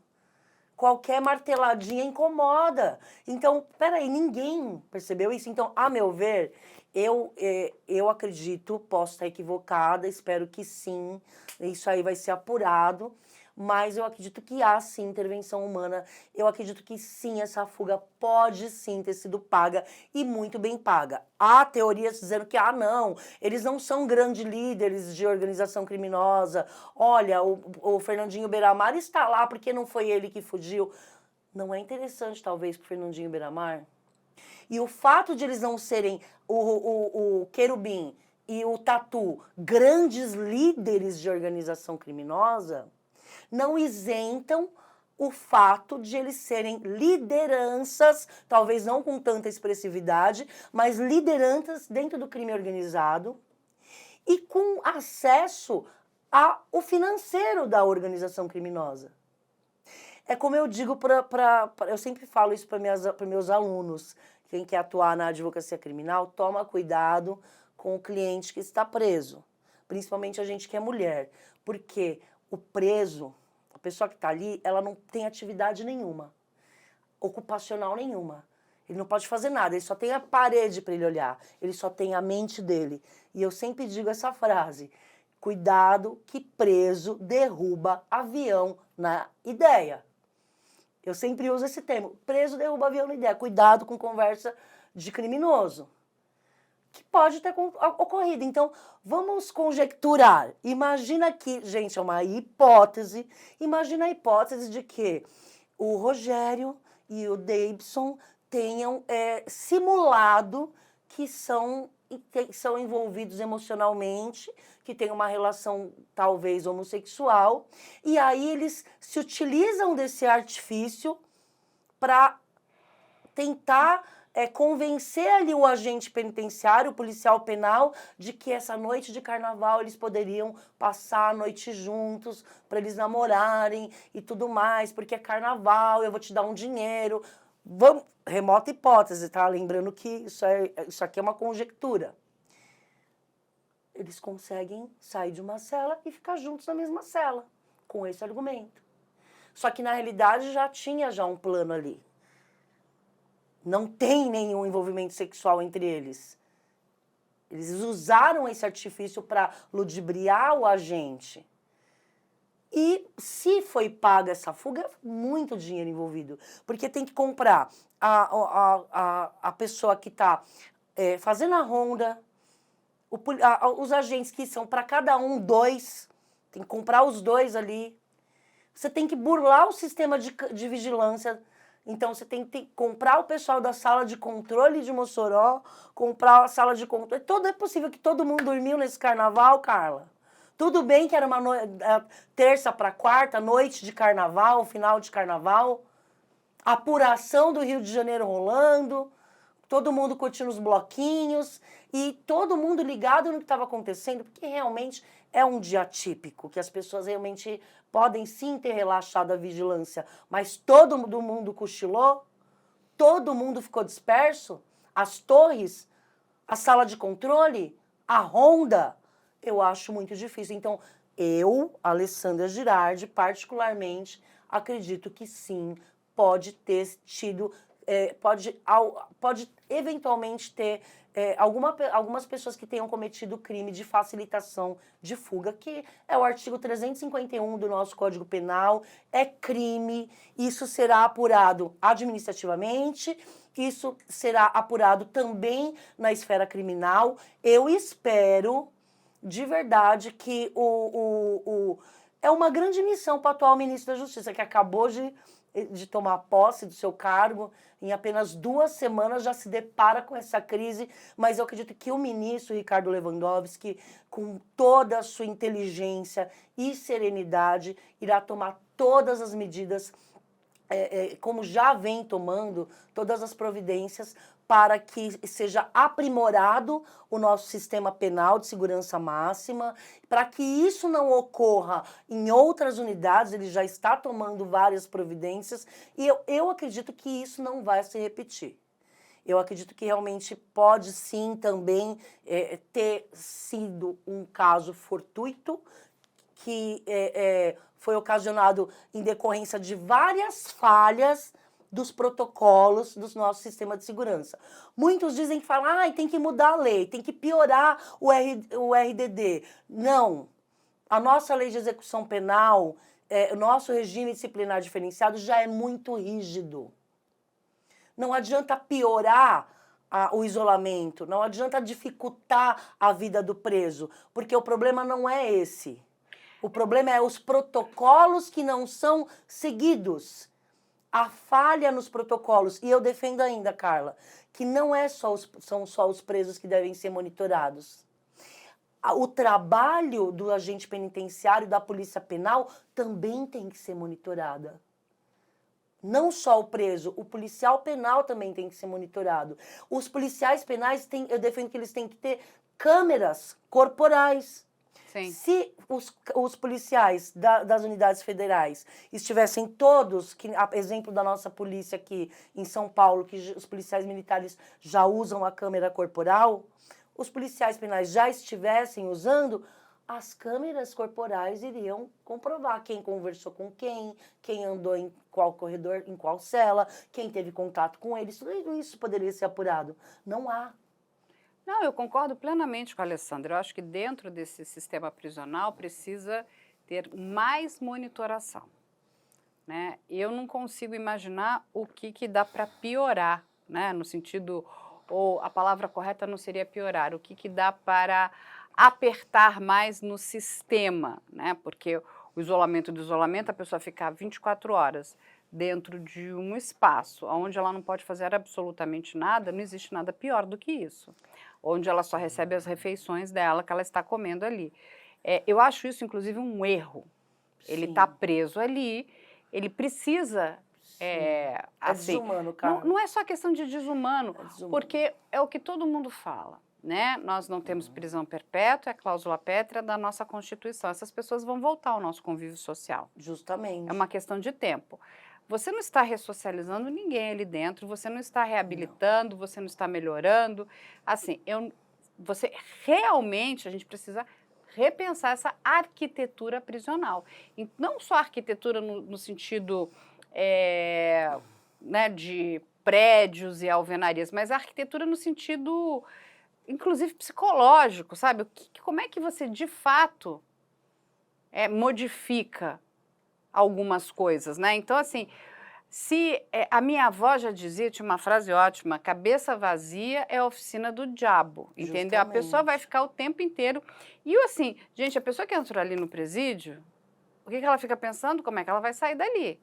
Qualquer marteladinha incomoda. Então, peraí, ninguém percebeu isso? Então, a meu ver, eu acredito, posso estar equivocada, espero que sim, isso aí vai ser apurado, mas eu acredito que há sim intervenção humana, eu acredito que sim, essa fuga pode sim ter sido paga e muito bem paga. Há teorias dizendo que, não, eles não são grandes líderes de organização criminosa, olha, o Fernandinho Beiramar está lá porque não foi ele que fugiu. Não é interessante, talvez, para o Fernandinho Beiramar? E o fato de eles não serem o Querubim e o Tatu grandes líderes de organização criminosa, não isentam o fato de eles serem lideranças, talvez não com tanta expressividade, mas lideranças dentro do crime organizado e com acesso ao financeiro da organização criminosa. É como eu digo, eu sempre falo isso para meus alunos, quem quer atuar na advocacia criminal, toma cuidado com o cliente que está preso, principalmente a gente que é mulher, porque o preso, a pessoa que está ali, ela não tem atividade nenhuma, ocupacional nenhuma. Ele não pode fazer nada, ele só tem a parede para ele olhar, ele só tem a mente dele. E eu sempre digo essa frase, cuidado que preso derruba avião na ideia. Eu sempre uso esse termo, preso derruba avião na ideia, cuidado com conversa de criminoso, que pode ter ocorrido. Então, vamos conjecturar. Imagina que, gente, é uma hipótese, imagina a hipótese de que o Rogério e o Davidson tenham simulado que são envolvidos emocionalmente, que têm uma relação talvez homossexual, e aí eles se utilizam desse artifício para tentar convencer ali o agente penitenciário, o policial penal, de que essa noite de carnaval eles poderiam passar a noite juntos, para eles namorarem e tudo mais, porque é carnaval, eu vou te dar um dinheiro. Vamos, remota hipótese, tá? Lembrando que isso aqui é uma conjectura. Eles conseguem sair de uma cela e ficar juntos na mesma cela, com esse argumento. Só que na realidade já tinha um plano ali. Não tem nenhum envolvimento sexual entre eles. Eles usaram esse artifício para ludibriar o agente. E se foi paga essa fuga, é muito dinheiro envolvido. Porque tem que comprar a pessoa que está fazendo a ronda, os agentes que são para cada um 2, tem que comprar os 2 ali. Você tem que burlar o sistema de vigilância. Então, você tem que comprar o pessoal da sala de controle de Mossoró, comprar a sala de controle. É possível que todo mundo dormiu nesse carnaval, Carla? Tudo bem que era uma terça para quarta, noite de carnaval, final de carnaval, apuração do Rio de Janeiro rolando, todo mundo curtindo os bloquinhos e todo mundo ligado no que estava acontecendo, porque realmente é um dia típico, que as pessoas realmente podem sim ter relaxado a vigilância, mas todo mundo cochilou, todo mundo ficou disperso, as torres, a sala de controle, a ronda, eu acho muito difícil. Então, eu, Alessandra Girardi, particularmente, acredito que sim, pode ter tido, pode eventualmente ter algumas pessoas que tenham cometido crime de facilitação de fuga, que é o artigo 351 do nosso Código Penal, é crime, isso será apurado administrativamente, isso será apurado também na esfera criminal. Eu espero, de verdade, que é uma grande missão para o atual ministro da Justiça, que acabou de tomar posse do seu cargo, em apenas 2 semanas já se depara com essa crise, mas eu acredito que o ministro Ricardo Lewandowski, com toda a sua inteligência e serenidade, irá tomar todas as medidas, como já vem tomando, todas as providências para que seja aprimorado o nosso sistema penal de segurança máxima, para que isso não ocorra em outras unidades, ele já está tomando várias providências, e eu acredito que isso não vai se repetir. Eu acredito que realmente pode sim também ter sido um caso fortuito, que foi ocasionado em decorrência de várias falhas dos protocolos do nosso sistema de segurança. Muitos dizem que falam, tem que mudar a lei, tem que piorar o RDD. Não. A nossa lei de execução penal, o nosso regime disciplinar diferenciado já é muito rígido. Não adianta piorar o isolamento, não adianta dificultar a vida do preso, porque o problema não é esse. O problema é os protocolos que não são seguidos. A falha nos protocolos, e eu defendo ainda, Carla, que não são só os presos que devem ser monitorados. O trabalho do agente penitenciário, da polícia penal, também tem que ser monitorada. Não só o preso, o policial penal também tem que ser monitorado. Os policiais penais, eu defendo que eles têm que ter câmeras corporais. Sim. Se os policiais das unidades federais estivessem todos, exemplo da nossa polícia aqui em São Paulo, que os policiais militares já usam a câmera corporal, os policiais penais já estivessem usando, as câmeras corporais iriam comprovar quem conversou com quem andou em qual corredor, em qual cela, quem teve contato com eles, tudo isso poderia ser apurado. Não há. Não, eu concordo plenamente com a Alessandra. Eu acho que dentro desse sistema prisional precisa ter mais monitoração, né? Eu não consigo imaginar o que dá para piorar, né? No sentido, ou a palavra correta não seria piorar, o que dá para apertar mais no sistema, né? Porque o isolamento do isolamento, a pessoa ficar 24 horas dentro de um espaço onde ela não pode fazer absolutamente nada, não existe nada pior do que isso. Onde ela só recebe as refeições dela que ela está comendo ali. Eu acho isso, inclusive, um erro. Ele está preso ali, ele precisa... assim, desumano, cara. não é só questão de desumano, desumano. porque é o que todo mundo fala, né? Nós não temos prisão perpétua, é a cláusula pétrea da nossa Constituição. Essas pessoas vão voltar ao nosso convívio social. Justamente. É uma questão de tempo. Você não está ressocializando ninguém ali dentro, você não está reabilitando, você não está melhorando. Assim, você realmente, a gente precisa repensar essa arquitetura prisional. E não só a arquitetura no sentido né, de prédios e alvenarias, mas a arquitetura no sentido, inclusive, psicológico, sabe? Como é que você, de fato, modifica algumas coisas, né? Então, assim, se a minha avó já dizia, tinha uma frase ótima, cabeça vazia é a oficina do diabo, entendeu? A pessoa vai ficar o tempo inteiro. E assim, gente, a pessoa que entrou ali no presídio, o que ela fica pensando? Como é que ela vai sair dali?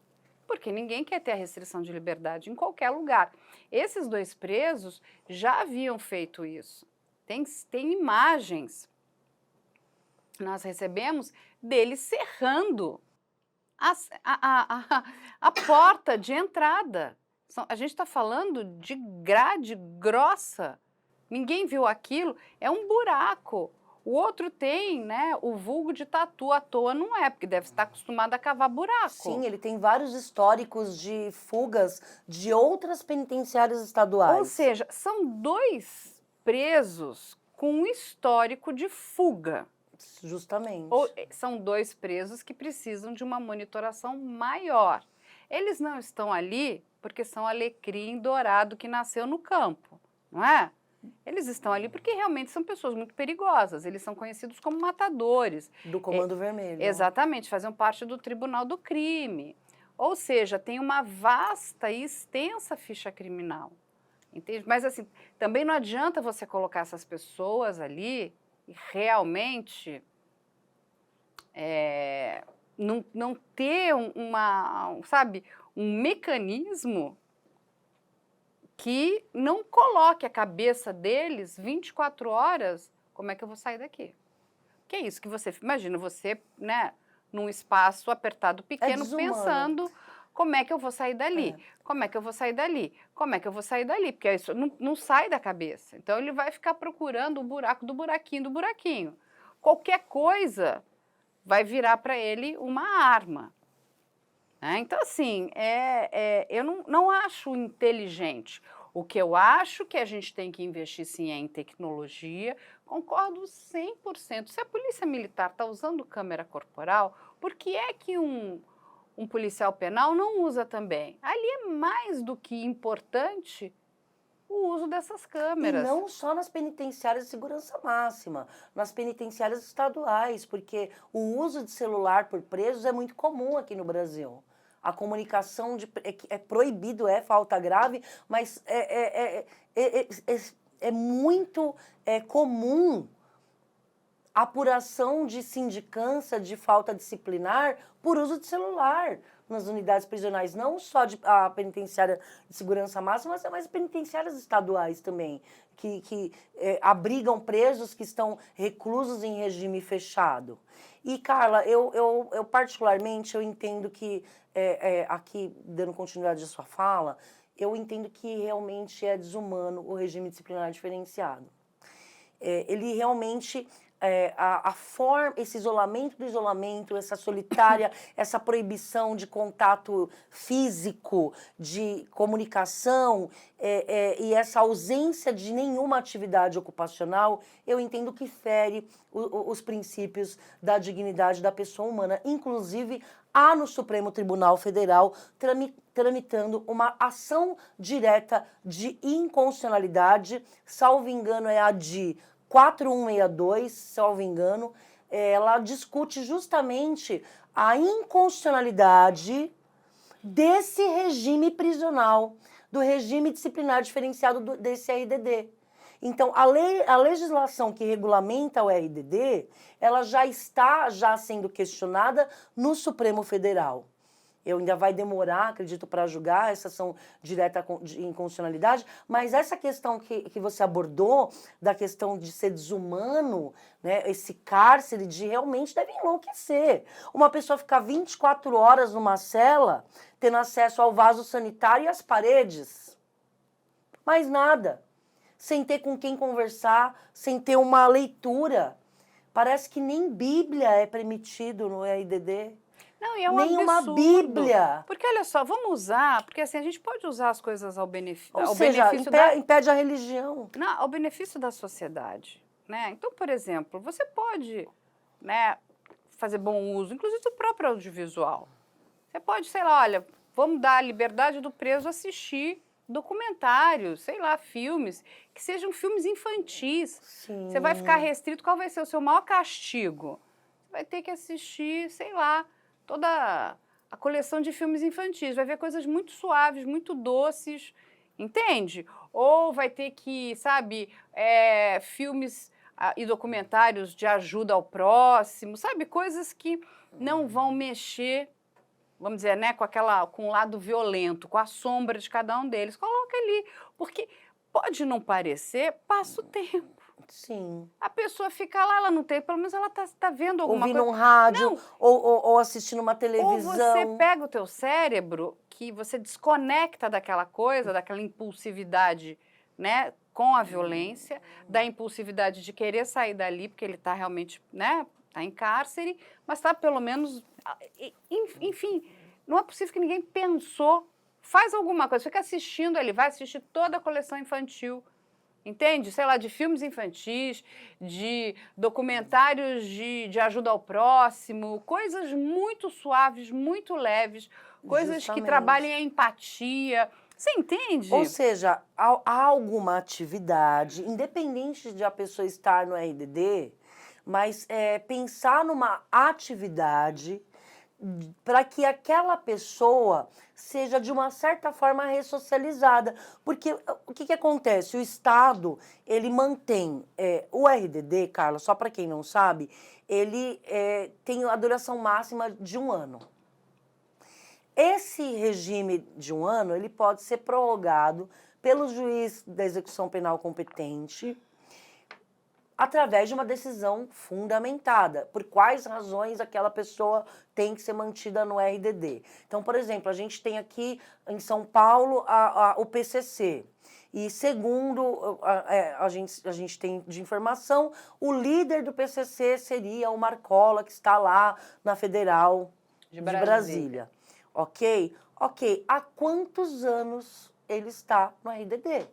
Porque ninguém quer ter a restrição de liberdade em qualquer lugar. Esses 2 presos já haviam feito isso. Tem imagens, nós recebemos, deles serrando a porta de entrada. A gente está falando de grade grossa. Ninguém viu aquilo, é um buraco. O outro tem, né, o vulgo de tatu, à toa não é, porque deve estar acostumado a cavar buraco. Sim, ele tem vários históricos de fugas de outras penitenciárias estaduais. Ou seja, são 2 presos com um histórico de fuga. Justamente. São 2 presos que precisam de uma monitoração maior. Eles não estão ali porque são alecrim dourado que nasceu no campo, não é? Eles estão ali porque realmente são pessoas muito perigosas. Eles são conhecidos como matadores. Do Comando Vermelho. Exatamente, fazem parte do Tribunal do Crime. Ou seja, tem uma vasta e extensa ficha criminal. Entende? Mas assim, também não adianta você colocar essas pessoas ali e realmente não ter sabe, um mecanismo que não coloque a cabeça deles 24 horas, como é que eu vou sair daqui? Que é isso que você, imagina você, né, num espaço apertado pequeno, pensando, como é que eu vou sair dali? Como é que eu vou sair dali? Como é que eu vou sair dali? Porque isso não sai da cabeça. Então ele vai ficar procurando o buraco do buraquinho do buraquinho. Qualquer coisa vai virar para ele uma arma. Então, assim, eu não acho inteligente. O que eu acho que a gente tem que investir, sim, é em tecnologia. Concordo 100%. Se a polícia militar está usando câmera corporal, por que é que um policial penal não usa também? Ali é mais do que importante o uso dessas câmeras. E não só nas penitenciárias de segurança máxima, nas penitenciárias estaduais, porque o uso de celular por presos é muito comum aqui no Brasil. A comunicação é proibido, é falta grave, mas é muito comum a apuração de sindicância, de falta disciplinar por uso de celular nas unidades prisionais, não só a penitenciária de segurança máxima, mas penitenciárias estaduais também, que abrigam presos que estão reclusos em regime fechado. E, Carla, eu particularmente, eu entendo que, aqui, dando continuidade à sua fala, eu entendo que realmente é desumano o regime disciplinar diferenciado. Ele realmente esse isolamento do isolamento, essa solitária, essa proibição de contato físico, de comunicação, e essa ausência de nenhuma atividade ocupacional, eu entendo que fere os princípios da dignidade da pessoa humana. Inclusive, há no Supremo Tribunal Federal tramitando uma ação direta de inconstitucionalidade, salvo engano é a de 4162, salvo engano, ela discute justamente a inconstitucionalidade desse regime prisional, do regime disciplinar diferenciado desse RDD. Então, a legislação que regulamenta o RDD, ela já está sendo questionada no Supremo Federal. Eu ainda vai demorar, acredito, para julgar essa ação direta de inconstitucionalidade, mas essa questão que você abordou, da questão de ser desumano, né, esse cárcere de realmente deve enlouquecer. Uma pessoa ficar 24 horas numa cela, tendo acesso ao vaso sanitário e às paredes. Mais nada. Sem ter com quem conversar, sem ter uma leitura. Parece que nem Bíblia é permitido no RDD. Não, e é um nem absurdo. Uma Bíblia. Porque, olha só, vamos usar, porque assim, a gente pode usar as coisas ao benefício, Ou seja, benefício impede a religião. Não, ao benefício da sociedade, né? Então, por exemplo, você pode, né, fazer bom uso, inclusive do próprio audiovisual. Você pode, sei lá, olha, vamos dar a liberdade do preso assistir documentários, sei lá, filmes, que sejam filmes infantis. Sim. Você vai ficar restrito, qual vai ser o seu maior castigo? Você vai ter que assistir, sei lá, toda a coleção de filmes infantis, vai ver coisas muito suaves, muito doces, entende? Ou vai ter que, sabe, filmes e documentários de ajuda ao próximo, sabe? Coisas que não vão mexer, vamos dizer, né, com o lado violento, com a sombra de cada um deles. Coloca ali, porque pode não parecer, passa o tempo. Sim. A pessoa fica lá, ela não tem, pelo menos ela tá vendo alguma ouvindo coisa. Um rádio, não. ou assistindo uma televisão. Ou você pega o teu cérebro, que você desconecta daquela coisa, daquela impulsividade, né, com a violência, da impulsividade de querer sair dali, porque ele está realmente, né, está em cárcere, mas está pelo menos, enfim, não é possível que ninguém pensou, faz alguma coisa, fica assistindo ali, vai assistir toda a coleção infantil, entende? Sei lá, de filmes infantis, de documentários de ajuda ao próximo, coisas muito suaves, muito leves, coisas Justamente. que trabalhem a empatia. Você entende? Ou seja, há alguma atividade, independente de a pessoa estar no RDD, mas pensar numa atividade para que aquela pessoa seja, de uma certa forma, ressocializada. Porque o que acontece? O Estado, ele mantém o RDD, Carla, só para quem não sabe, ele tem a duração máxima de 1 ano. Esse regime de 1 ano, ele pode ser prorrogado pelo juiz da execução penal competente, através de uma decisão fundamentada, por quais razões aquela pessoa tem que ser mantida no RDD. Então, por exemplo, a gente tem aqui em São Paulo o PCC, e segundo a gente tem de informação, o líder do PCC seria o Marcola, que está lá na Federal de Brasília. Ok? Ok. Há quantos anos ele está no RDD?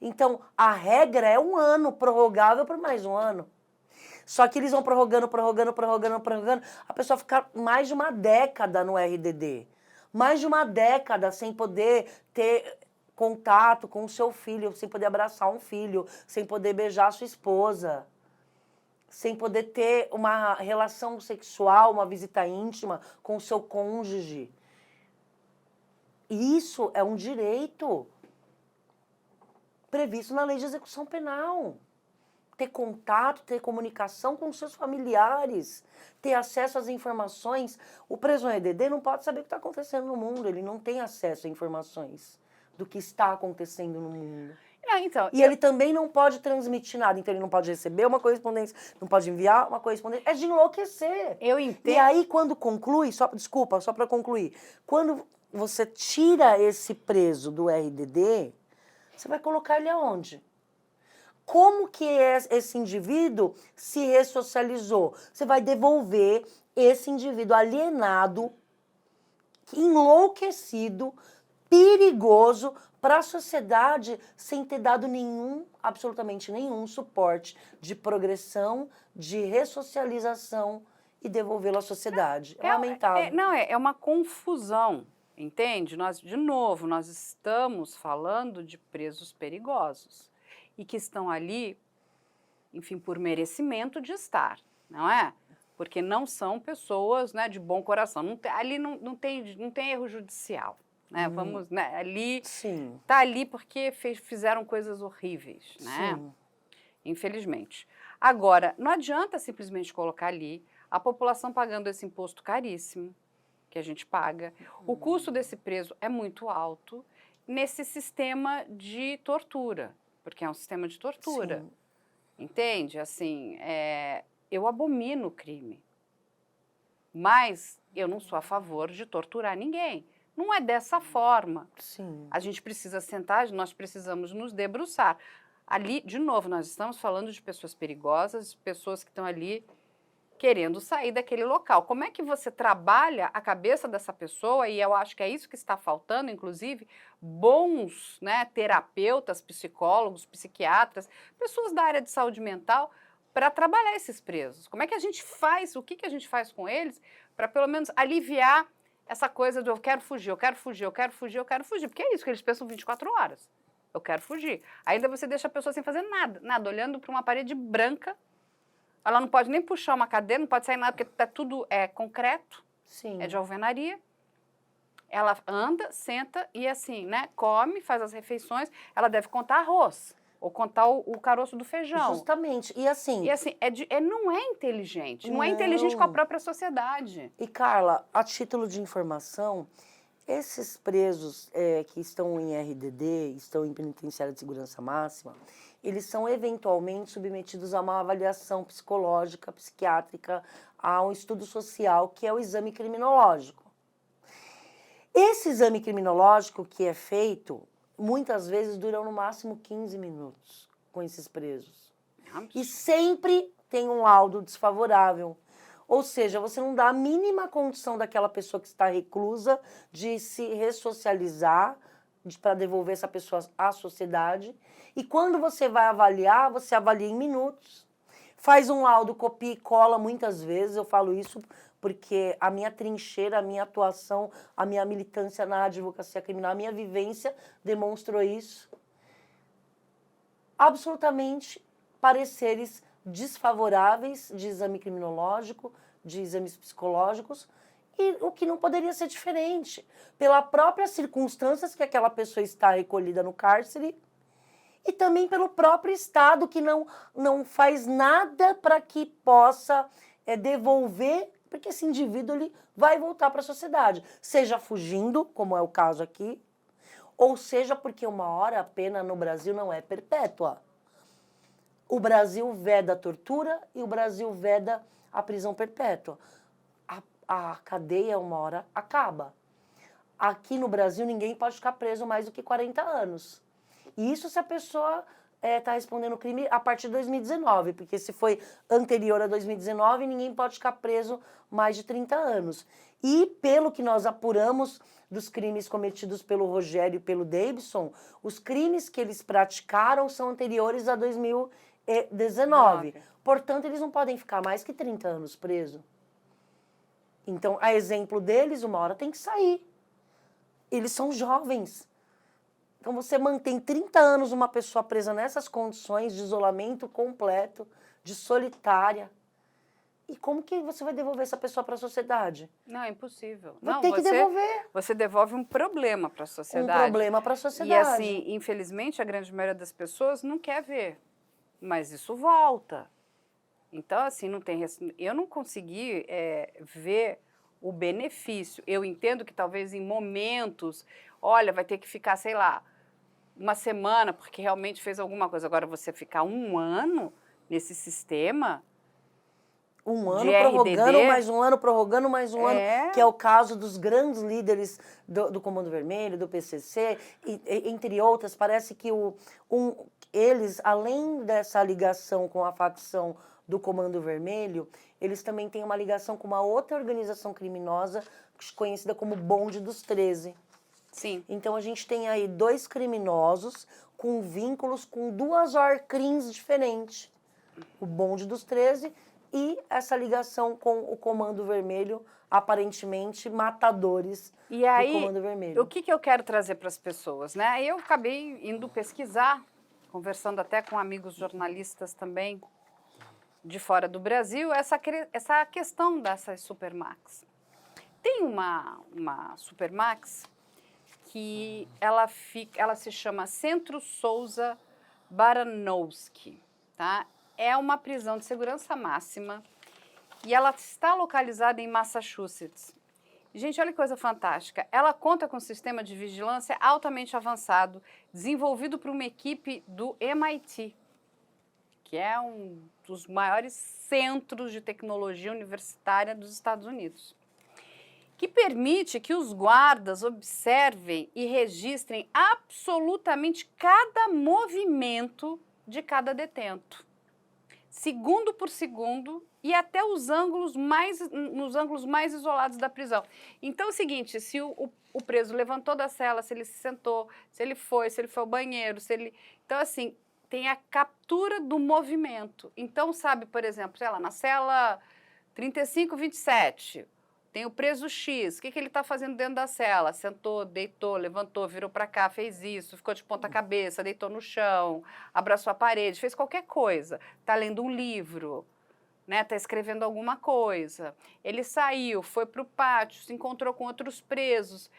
Então, a regra é 1 ano, prorrogável por mais 1 ano. Só que eles vão prorrogando, a pessoa fica mais de 1 década no RDD. Mais de 1 década sem poder ter contato com o seu filho, sem poder abraçar um filho, sem poder beijar a sua esposa, sem poder ter uma relação sexual, uma visita íntima com o seu cônjuge. Isso é um direito previsto na lei de execução penal. Ter contato, ter comunicação com seus familiares, ter acesso às informações. O preso no RDD não pode saber o que está acontecendo no mundo, ele não tem acesso a informações do que está acontecendo no mundo. Ele também não pode transmitir nada, então ele não pode receber uma correspondência, não pode enviar uma correspondência, é de enlouquecer. Eu entendo. E aí, quando conclui, só para concluir, quando você tira esse preso do RDD, você vai colocar ele aonde? como que esse indivíduo se ressocializou? Você vai devolver esse indivíduo alienado, enlouquecido, perigoso para a sociedade sem ter dado absolutamente nenhum suporte de progressão, de ressocialização e devolvê-lo à sociedade. É lamentável. É uma confusão, entende? De novo, nós estamos falando de presos perigosos e que estão ali, enfim, por merecimento de estar, não é? Porque não são pessoas, né, de bom coração. Ali não tem erro judicial. Né? Vamos, né, ali Sim. tá ali porque fizeram coisas horríveis, né? Sim. Infelizmente. Agora, não adianta simplesmente colocar ali a população pagando esse imposto caríssimo que a gente paga. O custo desse preso é muito alto nesse sistema de tortura, porque é um sistema de tortura. Sim. Entende? Assim, eu abomino o crime, mas eu não sou a favor de torturar ninguém. Não é dessa forma. Sim. A gente precisa sentar, nós precisamos nos debruçar. Ali, de novo, nós estamos falando de pessoas perigosas, pessoas que estão ali querendo sair daquele local. Como é que você trabalha a cabeça dessa pessoa? E eu acho que é isso que está faltando, inclusive, bons, né, terapeutas, psicólogos, psiquiatras, pessoas da área de saúde mental, para trabalhar esses presos. Como é que a gente faz, o que a gente faz com eles, para pelo menos aliviar essa coisa do eu quero fugir, eu quero fugir, eu quero fugir, eu quero fugir, porque é isso que eles pensam 24 horas. Eu quero fugir. Ainda você deixa a pessoa sem fazer nada, olhando para uma parede branca. Ela não pode nem puxar uma cadeira, não pode sair nada, porque tá tudo concreto, Sim. é de alvenaria. Ela anda, senta e assim, né, come, faz as refeições. Ela deve contar arroz, ou contar o caroço do feijão. Justamente. E assim, não é inteligente. Não é inteligente com a própria sociedade. E, Carla, a título de informação, esses presos que estão em RDD, estão em penitenciária de segurança máxima, eles são eventualmente submetidos a uma avaliação psicológica, psiquiátrica, a um estudo social, que é o exame criminológico. Esse exame criminológico que é feito, muitas vezes dura no máximo 15 minutos com esses presos. E sempre tem um laudo desfavorável. Ou seja, você não dá a mínima condição daquela pessoa que está reclusa de se ressocializar, para devolver essa pessoa à sociedade. E quando você vai avaliar, você avalia em minutos. Faz um laudo, copia e cola muitas vezes. Eu falo isso porque a minha trincheira, a minha atuação, a minha militância na advocacia criminal, a minha vivência demonstrou isso. Absolutamente pareceres desfavoráveis de exame criminológico, de exames psicológicos, e o que não poderia ser diferente, pela própria circunstâncias que aquela pessoa está recolhida no cárcere e também pelo próprio Estado que não faz nada para que possa devolver, porque esse indivíduo ele vai voltar para a sociedade, seja fugindo, como é o caso aqui, ou seja porque uma hora a pena no Brasil não é perpétua. O Brasil veda a tortura e o Brasil veda a prisão perpétua. A cadeia, uma hora, acaba. Aqui no Brasil, ninguém pode ficar preso mais do que 40 anos. E isso se a pessoa está respondendo o crime a partir de 2019, porque se foi anterior a 2019, ninguém pode ficar preso mais de 30 anos. E pelo que nós apuramos dos crimes cometidos pelo Rogério e pelo Davidson, os crimes que eles praticaram são anteriores a 2019. Portanto, eles não podem ficar mais que 30 anos presos. Então, a exemplo deles, uma hora tem que sair. Eles são jovens. Então, você mantém 30 anos uma pessoa presa nessas condições de isolamento completo, de solitária. E como que você vai devolver essa pessoa para a sociedade? Não, é impossível. Vai ter que devolver. Você devolve um problema para a sociedade. Um problema para a sociedade. E assim, infelizmente, a grande maioria das pessoas não quer ver. Mas isso volta. Então, assim, eu não consegui ver o benefício. Eu entendo que talvez em momentos, olha, vai ter que ficar, sei lá, uma semana, porque realmente fez alguma coisa. Agora, você ficar um ano nesse sistema... Um ano prorrogando, mais um ano, prorrogando, mais um ano, que é o caso dos grandes líderes do Comando Vermelho, do PCC, entre outras. Parece que eles, além dessa ligação com a facção do Comando Vermelho, eles também têm uma ligação com uma outra organização criminosa conhecida como Bonde dos 13. Sim. Então a gente tem aí 2 criminosos com vínculos com 2 ORCRIMs diferentes. O Bonde dos 13 e essa ligação com o Comando Vermelho, aparentemente matadores E aí, do Comando Vermelho. o que eu quero trazer para as pessoas, né? Eu acabei indo pesquisar, conversando até com amigos jornalistas também de fora do Brasil, essa questão dessas Supermax. Tem uma Supermax que ela se chama Centro Souza Baranowski, tá? É uma prisão de segurança máxima e ela está localizada em Massachusetts. Gente, olha que coisa fantástica. Ela conta com um sistema de vigilância altamente avançado, desenvolvido por uma equipe do MIT, que é um dos maiores centros de tecnologia universitária dos Estados Unidos, que permite que os guardas observem e registrem absolutamente cada movimento de cada detento, segundo por segundo, e até nos ângulos mais isolados da prisão. Então é o seguinte, se o preso levantou da cela, se ele se sentou, se ele foi ao banheiro, Então, assim, tem a captura do movimento. Então, sabe, por exemplo, sei lá, na cela 3527, tem o preso X, o que ele está fazendo dentro da cela? Sentou, deitou, levantou, virou para cá, fez isso, ficou de ponta cabeça, deitou no chão, abraçou a parede, fez qualquer coisa. Está lendo um livro, né? Está escrevendo alguma coisa. Ele saiu, foi para o pátio, se encontrou com outros presos.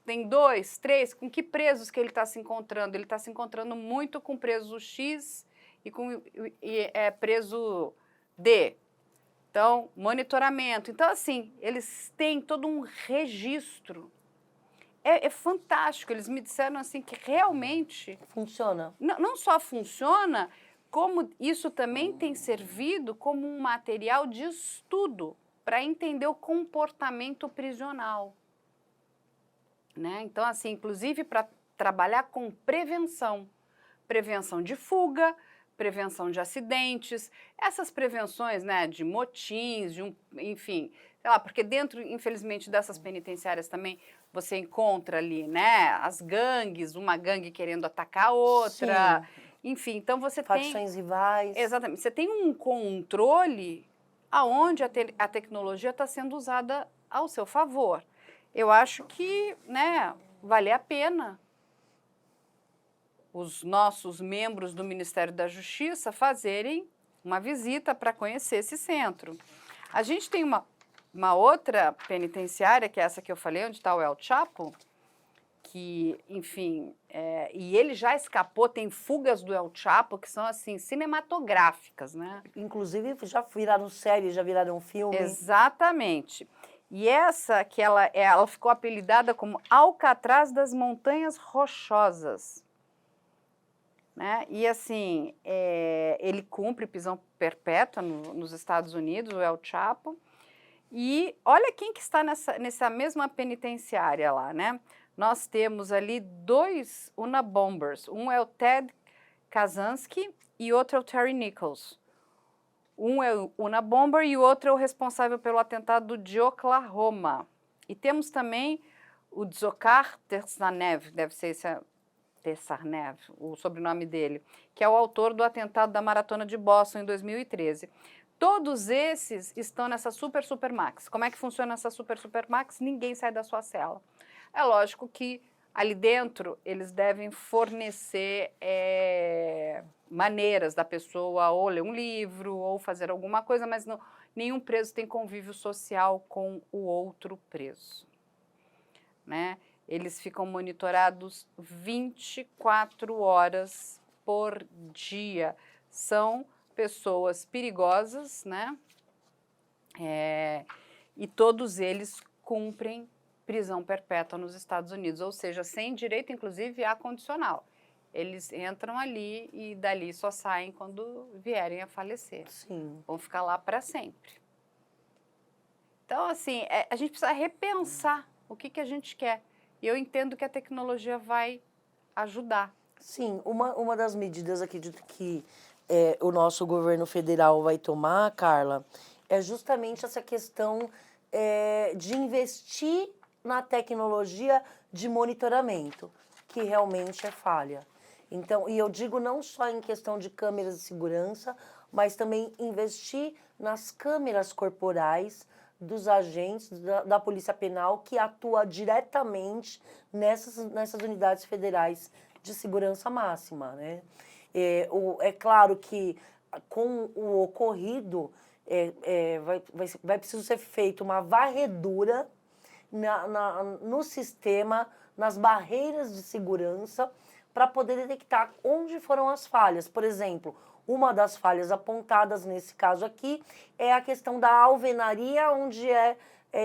Tem 2, 3, com que presos que ele está se encontrando? Ele está se encontrando muito com preso X e preso D. Então, monitoramento. Então, assim, eles têm todo um registro. É fantástico. Eles me disseram assim que realmente... Funciona. Não só funciona, como isso também tem servido como um material de estudo para entender o comportamento prisional. Né? Então, assim, inclusive para trabalhar com prevenção. Prevenção de fuga, prevenção de acidentes, essas prevenções, né, de motins, enfim, sei lá, porque dentro, infelizmente, dessas penitenciárias também você encontra ali, né, as gangues, uma gangue querendo atacar a outra, Sim. Enfim, então você Facções rivais. Exatamente, você tem um controle aonde a tecnologia está sendo usada ao seu favor. Eu acho que, né, vale a pena os nossos membros do Ministério da Justiça fazerem uma visita para conhecer esse centro. A gente tem uma outra penitenciária, que é essa que eu falei, onde está o El Chapo, que, enfim, e ele já escapou, tem fugas do El Chapo que são, assim, cinematográficas, né? Inclusive, já viraram série, já viraram filme. Exatamente. E essa, que ela ficou apelidada como Alcatraz das Montanhas Rochosas. Né? E, assim, ele cumpre prisão perpétua nos Estados Unidos, o El Chapo. E olha quem que está nessa mesma penitenciária lá, né? Nós temos ali 2 Unabombers. Um é o Ted Kaczynski e outro é o Terry Nichols. Um é o Unabomber e o outro é o responsável pelo atentado de Oklahoma. E temos também o Dzhokhar Tsarnaev, deve ser esse Tsarnaev, o sobrenome dele, que é o autor do atentado da Maratona de Boston em 2013. Todos esses estão nessa Supermax. Como é que funciona essa Supermax? Ninguém sai da sua cela. É lógico que ali dentro eles devem fornecer maneiras da pessoa ou ler um livro ou fazer alguma coisa, mas nenhum preso tem convívio social com o outro preso. Né? Eles ficam monitorados 24 horas por dia. São pessoas perigosas, né? E todos eles cumprem prisão perpétua nos Estados Unidos, ou seja, sem direito, inclusive, a condicional. Eles entram ali e dali só saem quando vierem a falecer. Sim. Vão ficar lá para sempre. Então, assim, a gente precisa repensar o que a gente quer. E eu entendo que a tecnologia vai ajudar. Sim, uma das medidas, acredito que o nosso governo federal vai tomar, Carla, é justamente essa questão de investir na tecnologia de monitoramento, que realmente é falha. Então, e eu digo não só em questão de câmeras de segurança, mas também investir nas câmeras corporais dos agentes da Polícia Penal que atua diretamente nessas unidades federais de segurança máxima, né? É claro que com o ocorrido vai preciso ser feita uma varredura no sistema, nas barreiras de segurança, para poder detectar onde foram as falhas. Por exemplo, uma das falhas apontadas nesse caso aqui é a questão da alvenaria onde é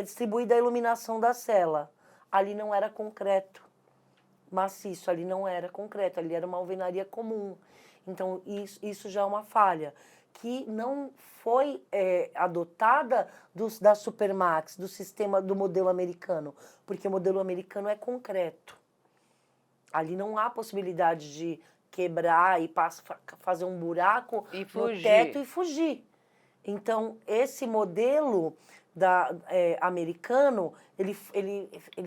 distribuída a iluminação da cela. Ali não era concreto maciço, ali não era concreto, ali era uma alvenaria comum. Então, isso já é uma falha que não foi adotada da Supermax, do sistema do modelo americano, porque o modelo americano é concreto. Ali não há possibilidade de quebrar e fazer um buraco no teto e fugir. Então, esse modelo americano, ele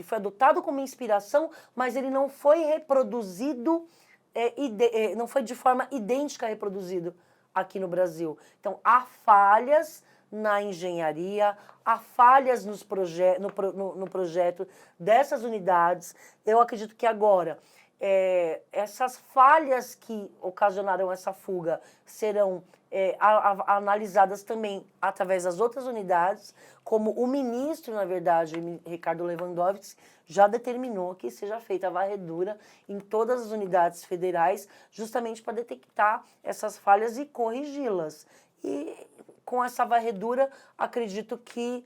foi adotado como inspiração, mas ele não foi reproduzido, não foi de forma idêntica reproduzido aqui no Brasil. Então, há falhas na engenharia, há falhas no projeto dessas unidades. Eu acredito que agora, essas falhas que ocasionaram essa fuga serão analisadas também através das outras unidades, como o ministro, na verdade, Ricardo Lewandowski, já determinou que seja feita a varredura em todas as unidades federais, justamente para detectar essas falhas e corrigi-las. E com essa varredura, acredito que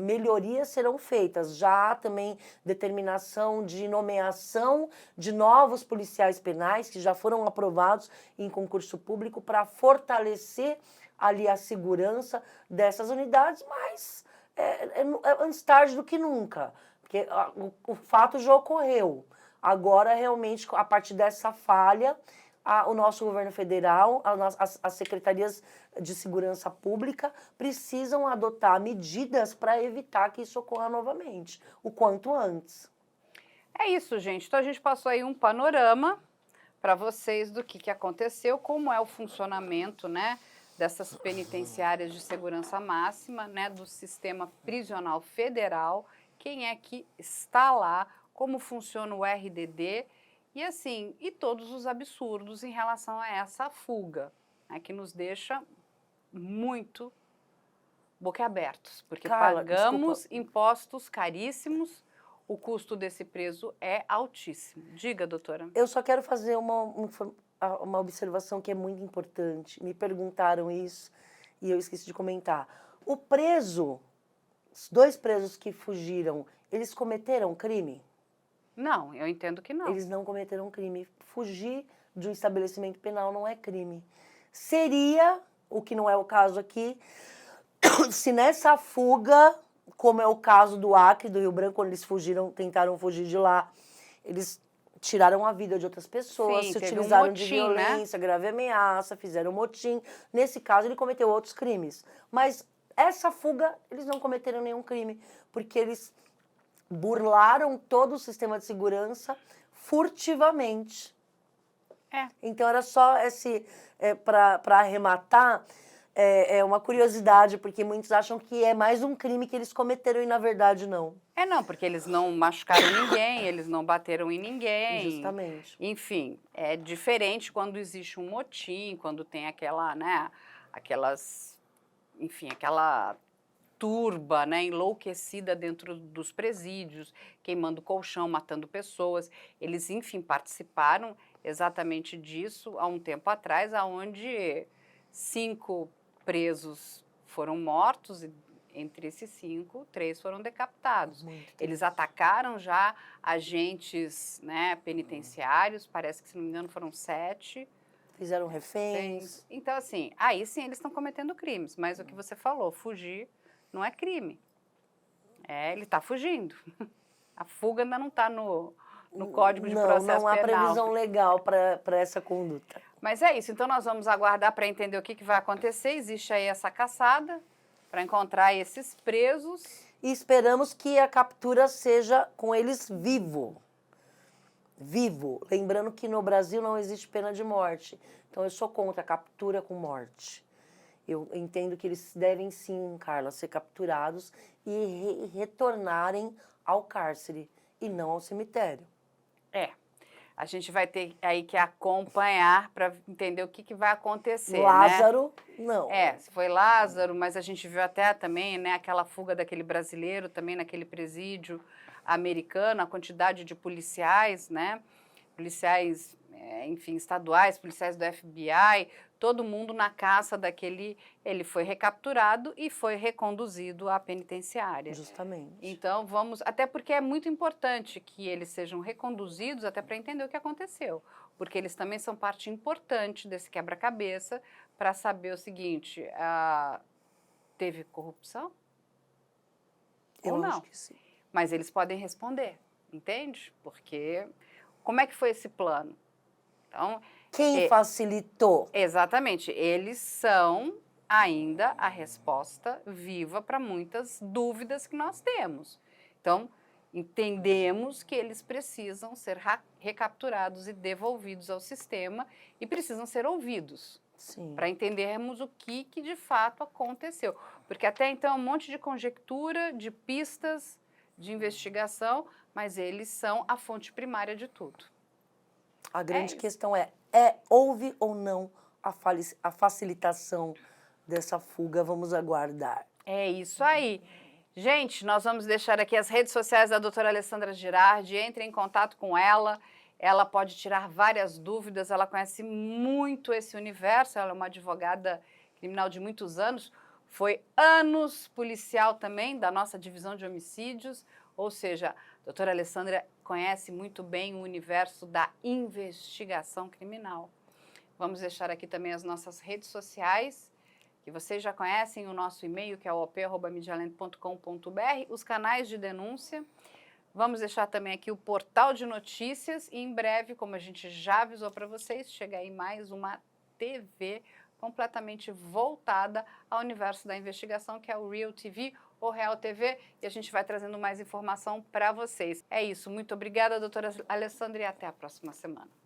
melhorias serão feitas. Já há também determinação de nomeação de novos policiais penais que já foram aprovados em concurso público para fortalecer ali a segurança dessas unidades, mas antes tarde do que nunca, porque o fato já ocorreu. Agora, realmente, a partir dessa falha, o nosso governo federal, as secretarias de segurança pública precisam adotar medidas para evitar que isso ocorra novamente, o quanto antes. É isso, gente. Então, a gente passou aí um panorama para vocês do que aconteceu, como é o funcionamento, né, dessas penitenciárias de segurança máxima, né, do sistema prisional federal, quem é que está lá, como funciona o RDD, e assim, e todos os absurdos em relação a essa fuga, né, que nos deixa muito boquiabertos, porque Carla, pagamos desculpa. impostos caríssimos, o custo desse preso é altíssimo. Diga, doutora. Eu só quero fazer uma observação que é muito importante. Me perguntaram isso e eu esqueci de comentar. O preso, os 2 presos que fugiram, eles cometeram crime? Não, eu entendo que não. Eles não cometeram crime. Fugir de um estabelecimento penal não é crime. Seria, o que não é o caso aqui, se nessa fuga, como é o caso do Acre, do Rio Branco, quando eles tentaram fugir de lá, eles tiraram a vida de outras pessoas, Sim, se teve utilizaram motim, de violência, grave ameaça, fizeram motim. Nesse caso, ele cometeu outros crimes. Mas essa fuga, eles não cometeram nenhum crime, porque eles burlaram todo o sistema de segurança furtivamente. Então, era só para arrematar, uma curiosidade, porque muitos acham que é mais um crime que eles cometeram e, na verdade, não. Não, porque eles não machucaram ninguém, eles não bateram em ninguém. Justamente. Enfim, é diferente quando existe um motim, quando tem aquela, né, aquela turba, né, enlouquecida dentro dos presídios, queimando colchão, matando pessoas. Eles, enfim, participaram exatamente disso há um tempo atrás, onde 5 presos foram mortos e entre esses 5, 3 foram decapitados. Eles atacaram já agentes, né, penitenciários, parece que, se não me engano, foram 7. Fizeram reféns. Então, assim, aí sim eles estão cometendo crimes, mas o que você falou, fugir não é crime. Ele está fugindo. A fuga ainda não está no no Código de Não, Processo não há Penal. previsão legal para essa conduta. Mas é isso, então nós vamos aguardar para entender o que vai acontecer. Existe aí essa caçada para encontrar esses presos. E esperamos que a captura seja com eles vivo. Vivo. Lembrando que no Brasil não existe pena de morte. Então eu sou contra a captura com morte. Eu entendo que eles devem sim, Carla, ser capturados e retornarem ao cárcere e não ao cemitério. A gente vai ter aí que acompanhar para entender o que vai acontecer, Lázaro, né? não. Se foi Lázaro, mas a gente viu até também, né, aquela fuga daquele brasileiro também naquele presídio americano, a quantidade de policiais, né? Policiais, enfim, estaduais, policiais do FBI, todo mundo na caça daquele. Ele foi recapturado e foi reconduzido à penitenciária. Justamente. Então, vamos. Até porque é muito importante que eles sejam reconduzidos, até para entender o que aconteceu. Porque eles também são parte importante desse quebra-cabeça para saber o seguinte: teve corrupção? Eu Ou não? acho que sim. Mas eles podem responder, entende? Porque como é que foi esse plano? Então, Quem facilitou? exatamente, eles são ainda a resposta viva para muitas dúvidas que nós temos. Então, entendemos que eles precisam ser recapturados e devolvidos ao sistema e precisam ser ouvidos Sim. para entendermos o que de fato aconteceu. Porque até então é um monte de conjectura, de pistas, de investigação, mas eles são a fonte primária de tudo. A grande questão houve ou não a facilitação dessa fuga? Vamos aguardar. É isso aí. Gente, nós vamos deixar aqui as redes sociais da doutora Alessandra Girardi. Entre em contato com ela. Ela pode tirar várias dúvidas. Ela conhece muito esse universo. Ela é uma advogada criminal de muitos anos. Foi anos policial também da nossa divisão de homicídios. Ou seja, a doutora Alessandra conhece muito bem o universo da investigação criminal. Vamos deixar aqui também as nossas redes sociais, que vocês já conhecem, o nosso e-mail, que é o op@medialento.com.br, os canais de denúncia. Vamos deixar também aqui o portal de notícias e em breve, como a gente já avisou para vocês, chega aí mais uma TV completamente voltada ao universo da investigação, que é o Real TV ou Real TV, e a gente vai trazendo mais informação para vocês. É isso, muito obrigada, doutora Alessandra, e até a próxima semana.